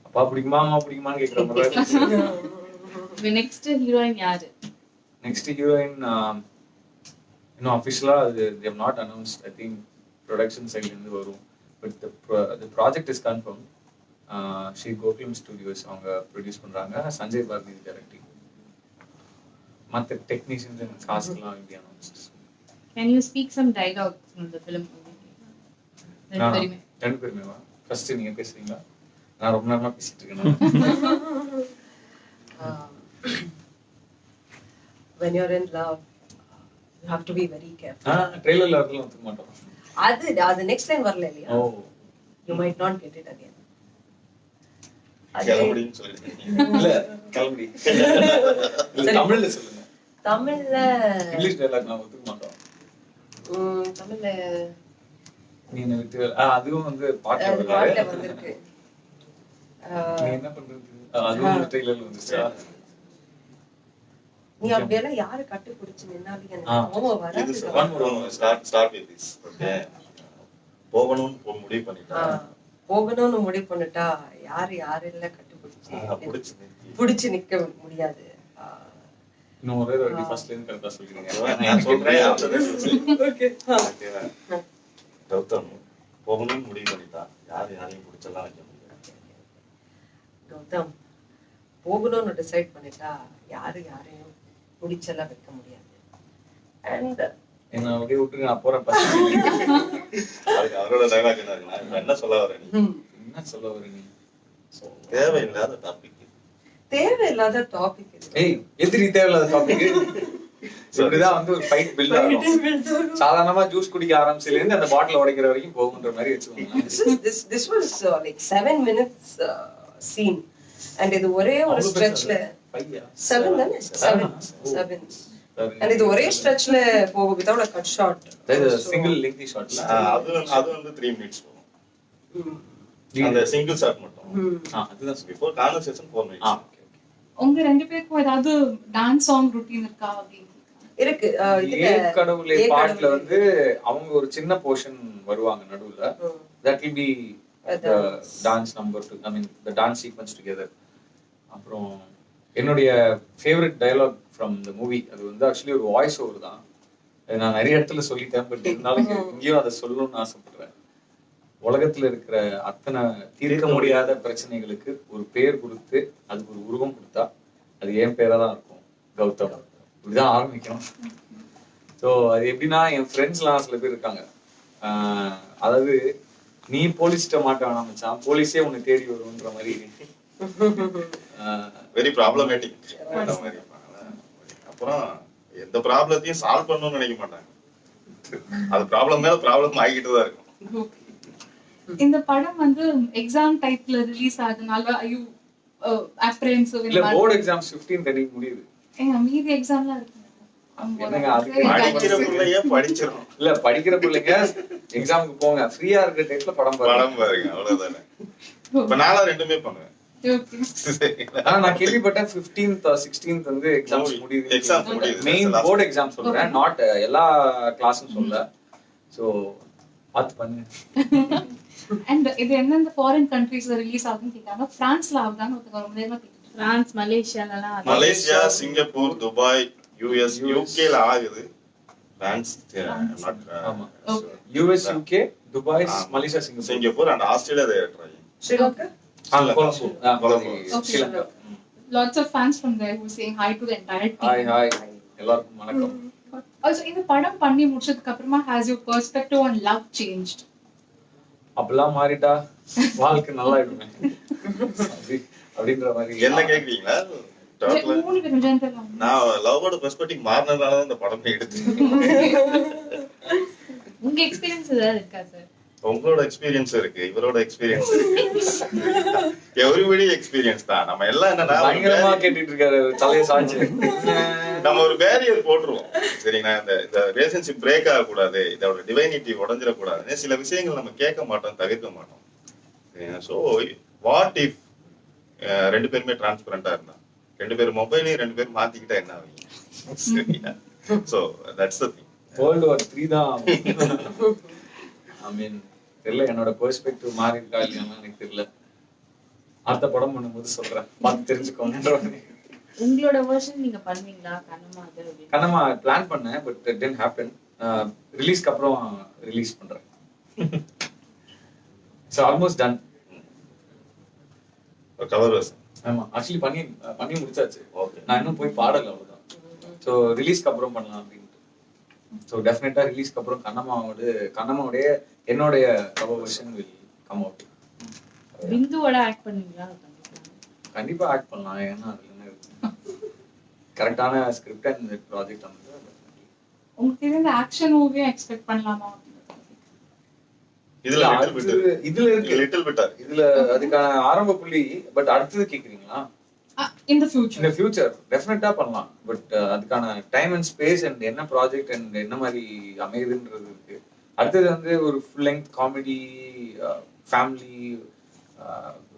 அப்பா பிடிக்குமா அம்மா பிடிக்குமான்னு கேக்குற மாதிரி. நெக்ஸ்ட் ஹீரோயின் யாரு? நெக்ஸ்ட் ஹீரோயின் இன்னும் அஃபிஷியலா அது they have not announced. I think production சைட்ல இருந்து வரும். But the project is confirmed. Shri Gokulam studios அவங்க ப்ரொடியூஸ் பண்றாங்க. சஞ்சய் பாரதி டைரக்டிங். மற்ற டெக்னீஷியன்ஸ் அண்ட் காஸ்ட் எல்லாம் will be announced. Can you speak some dialogue from the film? ரெண்டு பேருமேவா? ஃபர்ஸ்ட் நீங்க பேசுறீங்களா? நான் ரொம்ப நேரமா பேசிட்டு இருக்கேன். When you're in love, you have to be very careful. ட்ரெய்லர்ல அதெல்லாம் ஒத்துக்க மாட்டோம். அது நெக்ஸ்ட் லைன் வரல இல்லையா? ஓ, You might not get it again. கிளம்புடின்னு சொல்லிருக்கீங்க. இல்ல கிளம்பி. இல்ல தமிழ்ல சொல்லுங்க. தமிழ்ல இங்கிலீஷ் டயலாக் நான் ஒத்துக்க மாட்டோம். தமிழ்ல நீ என்ன விட்டு அதுவும் வந்து பாட்டு பாட்டுல வந்திருக்கு. நீ என்ன பண்றது? அதுவும் ட்ரெய்லர்ல வந்துச்சா? நீ அப்படியெல்லாம் யாரு கட்டு பிடிச்சு நின்னாலும் எனக்கு கோவம் வராது. Start with this. ஓகே. போகணும்னு முடிவு பண்ணிட்டா. போகணும்னு முடிவு பண்ணிட்டா யாரெல்லாம் கட்டு பிடிச்சு நிக்க முடியாது. இன்னும் ஒரே வாட்டி ஃபர்ஸ்ட்ல இருந்து கரெக்ட்டா சொல்றீங்க. நான் சொல்றேன் அப்படியே சொல்லு. ஓகேவா? கௌதம் போகணும்னு முடிவு பண்ணிட்டா யாரையும் பிடிச்செல்லாம் வைக்க முடியாது. கௌதம் போகணும்னு டிசைட் பண்ணிட்டா யாரையும் பிடிச்செல்லாம் வைக்க முடியாது. அண்ட் என்ன அப்படியே விட்டு நான் போறேன். அவரோட டைலாக் என்ன இருக்குன்னா, என்ன சொல்ல வரேன்? என்ன சொல்ல வரீங்க? தேவையில்லாத டாபிக். தேவையில்லாத டாபிக் இது. ஏய், எதிரி தேவையில்லாத டாபிக். இப்படிதான் வந்து ஒரு ஃபைட் பில்ட் ஆகும். சாதாரணமா ஜூஸ் குடிக்க ஆரம்பிச்சதுல இருந்து அந்த பாட்டில் உடைக்கிற வரைக்கும் போகுன்ற மாதிரி வச்சுக்கோங்க. This was like 7 minutes scene. And இது ஒரே ஒரு ஸ்ட்ரெச்ல 7 தானே? 7. And இது ஒரே ஸ்ட்ரெச்ல போகும் without a cut shot. Single lengthy ஷாட்ல அது வந்து 3 minutes போகும். அந்த சிங்கிள் ஷாட் மட்டும். அதுதான் பிஃபோர் கான்வர்சேஷன் 4 minutes. உங்க ரெண்டு பேருக்கும் ஏதாவது டான்ஸ் சாங் ரொட்டீன் இருக்கா அப்படின்னு இருக்கு. ஏ கடவுளே பாட்டுல வந்து அவங்க ஒரு சின்ன போர்ஷன் வருவாங்க நடுவுல. that will be the dance number to, I mean the dance sequence together. அப்புறம் என்னுடைய favourite dialogue from the movie அது வந்து ஆக்சுவலி ஒரு வாய்ஸ் ஓவர் தான். நான் நிறைய இடத்துல சொல்லிட்டேன். பட் இருந்தாலும் இங்கேயும் அதை சொல்லணும்னு ஆசைப்படுறேன். உலகத்துல இருக்கிற அத்தனை தீர்க்க முடியாத பிரச்சனைகளுக்கு ஒரு பேர் கொடுத்து அதுக்கு ஒரு உருவம் கொடுத்தா அது என் பேரா தான் இருக்கும், கௌதம். இப்படிதான் ஆரம்பிக்கணும். ஸோ அது எப்படின்னா, என் ஃப்ரெண்ட்ஸ்லாம் சில பேர் இருக்காங்க. அதாவது நீ போலீஸ்கிட்ட மாட்ட வேணாம் மச்சான், போலீஸே உன்னை தேடி வரும்ன்ற மாதிரி. Very problematic. அப்புறம் எந்த ப்ராப்ளத்தையும் சால்வ் பண்ணணும்னு நினைக்க மாட்டாங்க. அது ப்ராப்ளம் மேல ப்ராப்ளம் ஆகிட்டு தான் இருக்கும். இந்த படம் வந்து எக்ஸாம் டைப்ல ரிலீஸ் ஆகுதுனால ஐயோ அப்ரென்சிவ் இல்ல போர்ட் எக்ஸாம்ஸ் 15 அன்னைக்கு முடியுது. மீதி எக்ஸாம்லாம் இருக்கு. படிக்கிற பிள்ளையே படிச்சிரும். இல்ல படிக்கிற பிள்ளைங்க எக்ஸாமுக்கு போங்க, ஃப்ரீயா இருக்கிற டைப்ல படம் பாருங்க. அவ்வளவுதானே. இப்ப நாளா ரெண்டுமே பண்ணுவேன். நான் கேள்விப்பட்டேன் 15th or 16th வந்து எக்ஸாம்ஸ் முடியுது. எக்ஸாம் முடியுது. மெயின் போர்ட் எக்ஸாம் சொல்றேன், நாட் எல்லா கிளாஸும் சொல்ல. சோ பாத்து பண்ணு. அண்ட் இது எந்தெந்த ஃபாரின் கண்ட்ரீஸ்ல ரிலீஸ் ஆகுதுன்னு கேட்டாங்க. பிரான்ஸ்ல ஆகுதான்னு ஒருத்தங்க ரொம்ப நேரமா கேட்டுட்டு. பிரான்ஸ், மலேசியாலலாம் மலேசியா, சிங்கப்பூர், துபாய், யூஎஸ், யூகேல ஆகுது. பிரான்ஸ் ஆமா. US, UK, Dubai, Malaysia, Singapore and Australia they are trying. Sri Lanka? Sri Lanka. Lots of fans from there who are saying hi to the entire team. Hi எல்லாருக்கும் வணக்கம். Also இந்த படம் பண்ணி முடிச்சதுக்கு அப்புறமா has your perspective on love changed? அப்பலாம் மாறிட்டா வாழ்க்கை நல்லா இருக்குமே அப்படின்ற மாதிரி. என்ன கேக்குறீங்களா? நான் லவ்வோட பெர்ஸ்பெக்டிவ் மாறினதால தான் இந்த படமே எடுத்து. உங்க எக்ஸ்பீரியன்ஸ் ஏதாவது இருக்கா சார்? உங்களோட எக்ஸ்பீரியன்ஸ் இருக்கு, இவரோட எக்ஸ்பீரியன்ஸ் இருக்கு. எவ்ரிபடி எக்ஸ்பீரியன்ஸ் தான். நம்ம எல்லாம் என்னன்னா பயங்கரமா கேட்டுட்டு இருக்காரு தலைய சாஞ்சு. நம்ம ஒரு பேரியர் போட்டுருவோம் சரிங்களா. இந்த ரிலேஷன்ஷிப் பிரேக் ஆகக்கூடாது, இதோட டிவைனிட்டி உடஞ்சிடக்கூடாதுன்னு சில விஷயங்கள் நம்ம கேட்க மாட்டோம், தவிர்க்க மாட்டோம். ஸோ வாட் இஃப் 2 பேருமே டிரான்ஸ்பரண்டா இருந்தா, 2 பேரும் மொபைலையும் 2 பேரும் மாத்திக்கிட்டா என்ன ஆகும் சரியா. So that's the thing. World war 3 தான். ஐ மீன் தெரியல, என்னோட பெர்ஸ்பெக்டிவ் மாறி இருக்கா இல்லையான்னு எனக்கு தெரியல. அடுத்த படம் பண்ணும்போது சொல்றேன், பார்த்து தெரிஞ்சுக்கோங்க. உங்களோட வெர்ஷன் நீங்க பண்ணுவீங்களா கண்ணம்மா அது? கண்ணம்மா பிளான் பண்ணேன், பட் இட் டிட்ன்ட் ஹேப்பன். ரிலீஸ்க்கு அப்புறம் ரிலீஸ் பண்றேன். So almost done. Cover version ஆமா, ஆக்சுவலி பண்ணி முடிச்சாச்சு. ஓகே. நான் இன்னும் போய் பாடல, அவ்வளவுதான். ஸோ ரிலீஸ்க்கு அப்புறம் பண்ணலாம் அப்படின்ட்டு. ஸோ டெஃபினட்டா ரிலீஸ்க்கு அப்புறம் கண்ணம்மாவுடைய என்னுடைய cover version will come out. பிந்துவோட ஆக்ட் பண்ணுவீங்களா? கண்டிப்பா ஆக்ட் பண்ணலாம், ஏன்னா அதுல என்ன இருக்கு, கரெக்டான ஸ்கிரிப்ட் அண்ட் ப்ராஜெக்ட் வந்து. உங்களுக்கு இந்த ஆக்ஷன் மூவியும் எக்ஸ்பெக்ட் பண்ணலாமா? இதுல லிட்டில் பிட் இதுல அதுக்கான ஆரம்ப புள்ளி. பட் அடுத்தது கேக்குறீங்களா? இந்த இந்த ஃபியூச்சர் டெஃபினட்டா பண்ணலாம். பட் அதுக்கான டைம் அண்ட் ஸ்பேஸ் அண்ட் என்ன ப்ராஜெக்ட் அண்ட் என்ன மாதிரி அமையுதுன்றது இருக்கு. அடுத்தது வந்து ஒரு ஃபுல் லெங்த் காமெடி ஃபேமிலி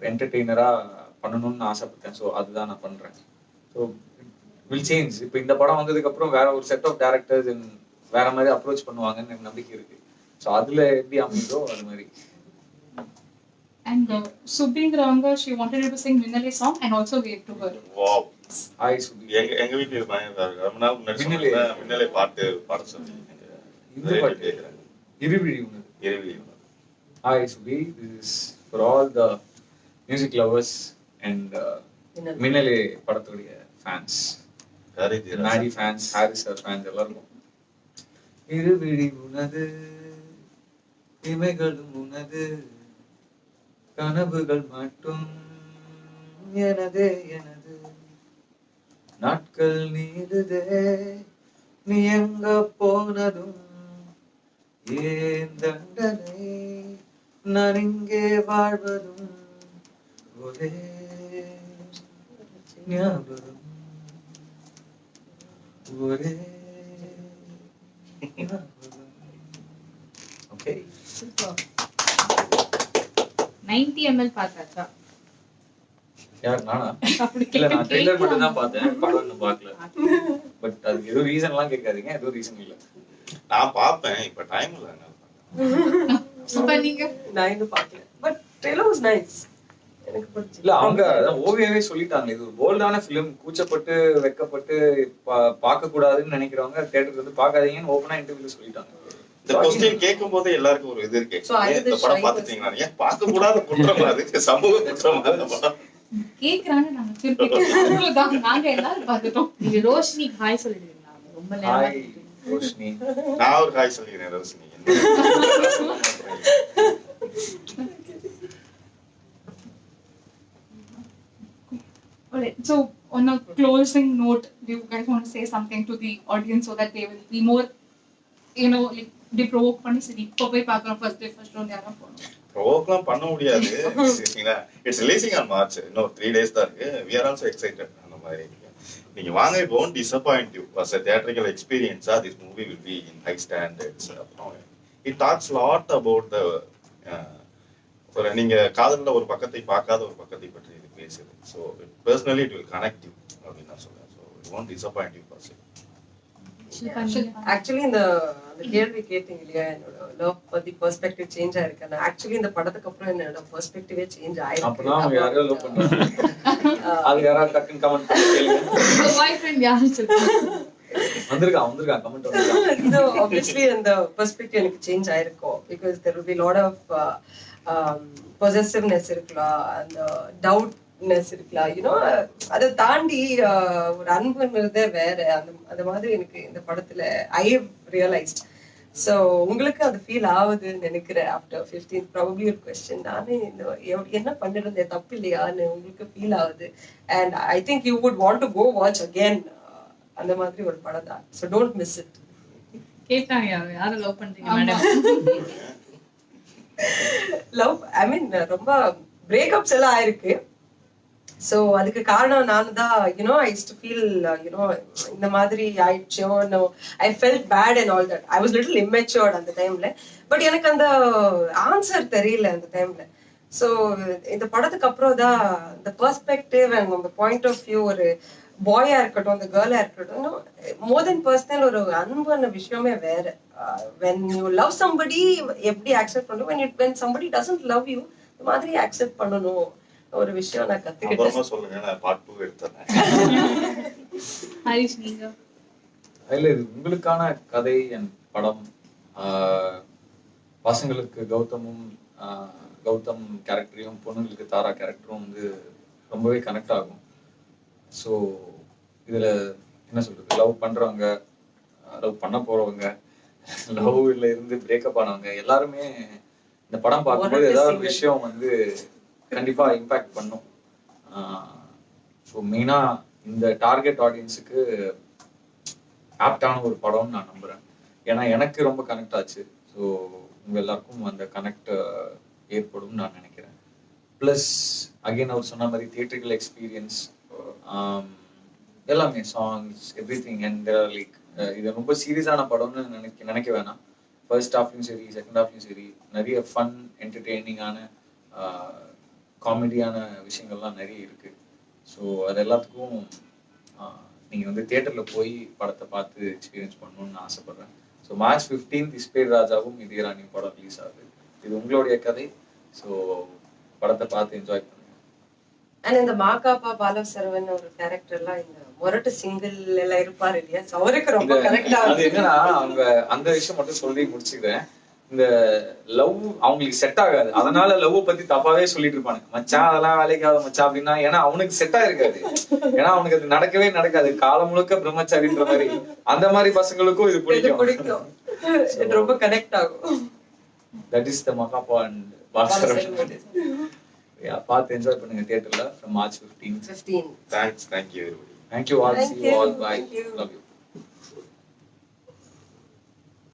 என்டர்டெய்னரா பண்ணணும்னு ஆசைப்பட்டேன். ஸோ அதுதான் நான் பண்றேன். So will change. இப்போ இந்த படம் வந்ததுக்கு அப்புறம் வேற ஒரு செட் ஆஃப் டேரக்டர்ஸ் வேற மாதிரி அப்ரோச் பண்ணுவாங்கன்னு எனக்கு நம்பிக்கை இருக்கு. ஸோ அதுல எப்படி அமைதோ அது மாதிரி. And Subingranga, she wanted you to sing Minnale song and also wave to her. Wow. Hi Subi. எங்க வீட்டுல இது பயங்கரமா இருக்கு. ரொம்ப நாள் முன்னாடி மின்னலே பாட்டு பாட சொல்லி இந்த பாட்டு இருவிழி உனது. இருவிழி. Hi Subi, this is for all the music lovers and Minnale படத்துடைய ஃபேன்ஸ், நாடி ஃபேன்ஸ், ஹாரிஸ் சார் ஃபேன்ஸ் எல்லாருக்கும். இருவிழி உனது, இமைகளும் உனது, கனவுகள் மட்டும் எனதே எனது, நாட்கள் நீளுதே நீ எங்க போனதும், ஏன் தண்டனை நான் இங்கே வாழ்வதும், ஒரே ஞாபகம், ஒரே ஞாபகம். Okay, 90 ml பார்த்தாச்சா? யார் நானா? இல்ல, நான் ட்ரெய்லர் மட்டும் தான் பார்த்தேன், படம் இன்னும் பார்க்கல. பட் அதுக்கு ஏதோ ரீசன்லாம் கேட்காதீங்க, ஏதோ ரீசன் இல்ல. நான் பார்ப்பேன், இப்ப டைம் இல்ல. அப்ப நீங்க நான் இன்னும் பார்க்கல. But trailer was nice. எனக்கு பிடிச்சிருக்கு. இல்ல, அவங்க ஓவியாவே சொல்லிட்டாங்க, இது ஒரு போல்டான ஃபிலிம், கூச்சப்பட்டு வெக்கப்பட்டு பார்க்க கூடாதுன்னு நினைக்கிறவங்க தியேட்டருக்கு வந்து பார்க்காதீங்கன்னு ஓபனா இன்டர்வியூல சொல்லிட்டாங்க. இந்த क्वेश्चன் கேட்கும்போது எல்லாருக்கும் ஒரு இது இருக்கு. இந்த படம் பார்த்துட்டீங்களா? ஏன் பார்க்க கூடாது குற்றமா? அது சமூக குற்றமா? அந்த படம் கேக்குறாங்க, நாங்க திருப்பி கேக்குறோம். நாங்க எல்லாரும் பார்த்துட்டோம். நீங்க ரோஷினி ஹாய் சொல்லிடுவீங்களா? ரொம்ப நேரமா ஹாய் ரோஷினி. நான் ஒரு ஹாய் சொல்லிக்கிறேன் Roshini. Alright, so on a closing note, do you guys want to say something to the audience so that they will be more, like they provoke பண்ணி சரி இப்போ போய் பார்க்கறோம் ஃபர்ஸ்ட் ரோல் யாரா போறோம்? ப்ரோவோக்லாம் பண்ண முடியாது சரிங்களா. இட்ஸ் ரிலீசிங் ஆன் மார்ச், இன்னும் 3 days தான் இருக்கு. we are also excited. அந்த மாதிரி நீங்க வாங்க, it won't disappoint you as a theatrical experience. This movie will be in high standards. It talks a lot about the நீங்க காதல்ல ஒரு பக்கத்தை பார்க்காத ஒரு பக்கத்தை பற்றி இது பேசுது. So personally it will connect you அப்படின்னு நான் சொல்றேன். So it won't disappoint you per se. Actually அந்த கேள்வி கேட்டீங்க இல்லையா, என்னோட லவ் பத்தி பெர்ஸ்பெக்டிவ் சேஞ்ச் ஆயிருக்கு. நான் ஆக்சுவலி இந்த படத்துக்கு அப்புறம் என்னோட பெர்ஸ்பெக்டிவே சேஞ்ச் ஆயிருக்கு. அப்பனா அவங்க யாரோ லவ் பண்றாங்க. அது யாரா டக்குன்னு கமெண்ட் பண்ணி கேளுங்க. பாய் ஃப்ரெண்ட் யாரு சொல்லுங்க. வந்திருக்கா கமெண்ட் வந்திருக்கா. So obviously அந்த பெர்ஸ்பெக்டிவ் எனக்கு சேஞ்ச் ஆயிருக்கும். Because there will be lot of possessiveness இருக்கலாம், அந்த doubtness இருக்கலாம், அதை தாண்டி ஒரு அன்புன்றதே வேற. அந்த மாதிரி எனக்கு இந்த படத்துல I have realized. So உங்களுக்கு அது ஃபீல் ஆகுதுன்னு நினைக்கிறேன். ஆஃப்டர் 15th ப்ராபப்ளி ஒரு கொஸ்டின், நானே என்ன பண்ணிருந்தேன் தப்பு இல்லையான்னு உங்களுக்கு ஃபீல் ஆகுது. And I think you would want to go watch again. அந்த மாதிரி ஒரு படம் தான். So don't miss it. கேட்டாங்க யாரை லவ் பண்றீங்க மேடம்? லவ் ஐ மீன் ரொம்ப பிரேக்கப்ஸ் எல்லாம் ஆயிருக்கு. ஸோ அதுக்கு காரணம் நானும் தான். You know I do feel you know இந்த மாதிரி ஆயிடுச்சோ, no I felt bad and all that. I was little immatured அந்த டைம்ல. பட் எனக்கு அந்த ஆன்சர் தெரியல அந்த டைம்ல. ஸோ இந்த படத்துக்கு அப்புறம் தான் இந்த பெர்ஸ்பெக்டிவ் அண்ட் அந்த பாயிண்ட் ஆஃப் வியூ, ஒரு பாயா இருக்கட்டும் அந்த கேர்ளா இருக்கட்டும், மோர் தென் பர்சனல் ஒரு அன்புன்ற விஷயமே வேற. வென் யூ லவ் சம்படி எப்படி அக்செப்ட் பண்ணணும், when somebody doesn't love you இந்த மாதிரி அக்செப்ட் பண்ணணும் ஒரு விஷயம் நான் கத்துக்கிட்டேன். அப்புறமா சொல்லுங்க, நான் பார்ட் 2 எடுத்துறேன். ஹரிஷ் நீங்க? இல்ல, இது உங்களுக்கான கதை என் படம். பசங்களுக்கு கௌதம் கேரக்டரையும் பொண்ணுங்களுக்கு தாரா கேரக்டரும் வந்து ரொம்பவே கனெக்ட் ஆகும். ஸோ இதுல என்ன சொல்றது, லவ் பண்றவங்க, லவ் பண்ண போறவங்க, லவ்ல இருந்து பிரேக்கப் ஆனவங்க எல்லாருமே இந்த படம் பார்க்கும்போது ஏதாவது ஒரு விஷயம் வந்து கண்டிப்பா இம்பாக்ட் பண்ணும். ஸோ மெயினா இந்த டார்கெட் ஆடியன்ஸுக்கு ஆப்டான ஒரு படம்னு நான் நம்புறேன். ஏன்னா எனக்கு ரொம்ப கனெக்ட் ஆச்சு. ஸோ உங்க எல்லாருக்கும் அந்த கனெக்ட் ஏற்படும் நான் நினைக்கிறேன். ப்ளஸ் அகைன் அவர் சொன்ன மாதிரி தியேட்டரிக்கல் எக்ஸ்பீரியன்ஸ், எல்லாமே songs, every thing. And like இது ரொம்ப சீரியஸான படம்னு நினைக்க வேணாம். ஃபர்ஸ்ட் ஹாஃப்லையும் சரி, செகண்ட் ஹாஃப்லையும் சரி, நிறைய ஃபன் என்டர்டெய்னிங்கான காமெடியான விஷயங்கள்லாம் நிறைய இருக்கு. ஸோ அது எல்லாத்துக்கும் நீங்கள் வந்து தியேட்டரில் போய் படத்தை பார்த்து எக்ஸ்பீரியன்ஸ் பண்ணணும்னு நான் ஆசைப்படுறேன். ஸோ மார்ச் 15 இஸ்பேர் ராஜாவும் இதயராணியும் படம் ரிலீஸ் ஆகுது. இது உங்களுடைய கதை. ஸோ படத்தை பார்த்து என்ஜாய் பண்ணுங்க. அண்ட் இந்த மாகாப்பா பாலவ் சரவன் ஒரு கேரக்டர் எல்லாம் இந்த மொரட்டு சிங்கிள் எல்லாம் இருப்பாரு இல்லையா, அவருக்கு ரொம்ப கனெக்ட் ஆகுது. அது என்னன்னா, அவங்க அந்த விஷயம் மட்டும் சொல்லி முடிச்சுக்கிறேன். இந்த லவ் அவங்களுக்கு செட் ஆகாது, அதனால லவ் பத்தி தப்பாவே சொல்லிட்டு இருப்பானுங்க. மச்சான் அதெல்லாம் வேலைக்காத மச்சான் அப்படின்னா, ஏன்னா அவனுக்கு செட் ஆயிருக்காது. ஏன்னா அவனுக்கு அது நடக்கவே நடக்காது, காலம் முழுக்க பிரம்மச்சாரின்ற மாதிரி. அந்த மாதிரி பசங்களுக்கும் இது பிடிக்கும். ரொம்ப கனெக்ட் ஆகும். That is the Makappa and Balasaravan. பார்த்து என்ஜாய் பண்ணுங்க தியேட்டர்ல from March 15. Thanks, thank you everybody. Thank you all. See you all. Bye. Thank you. Love you.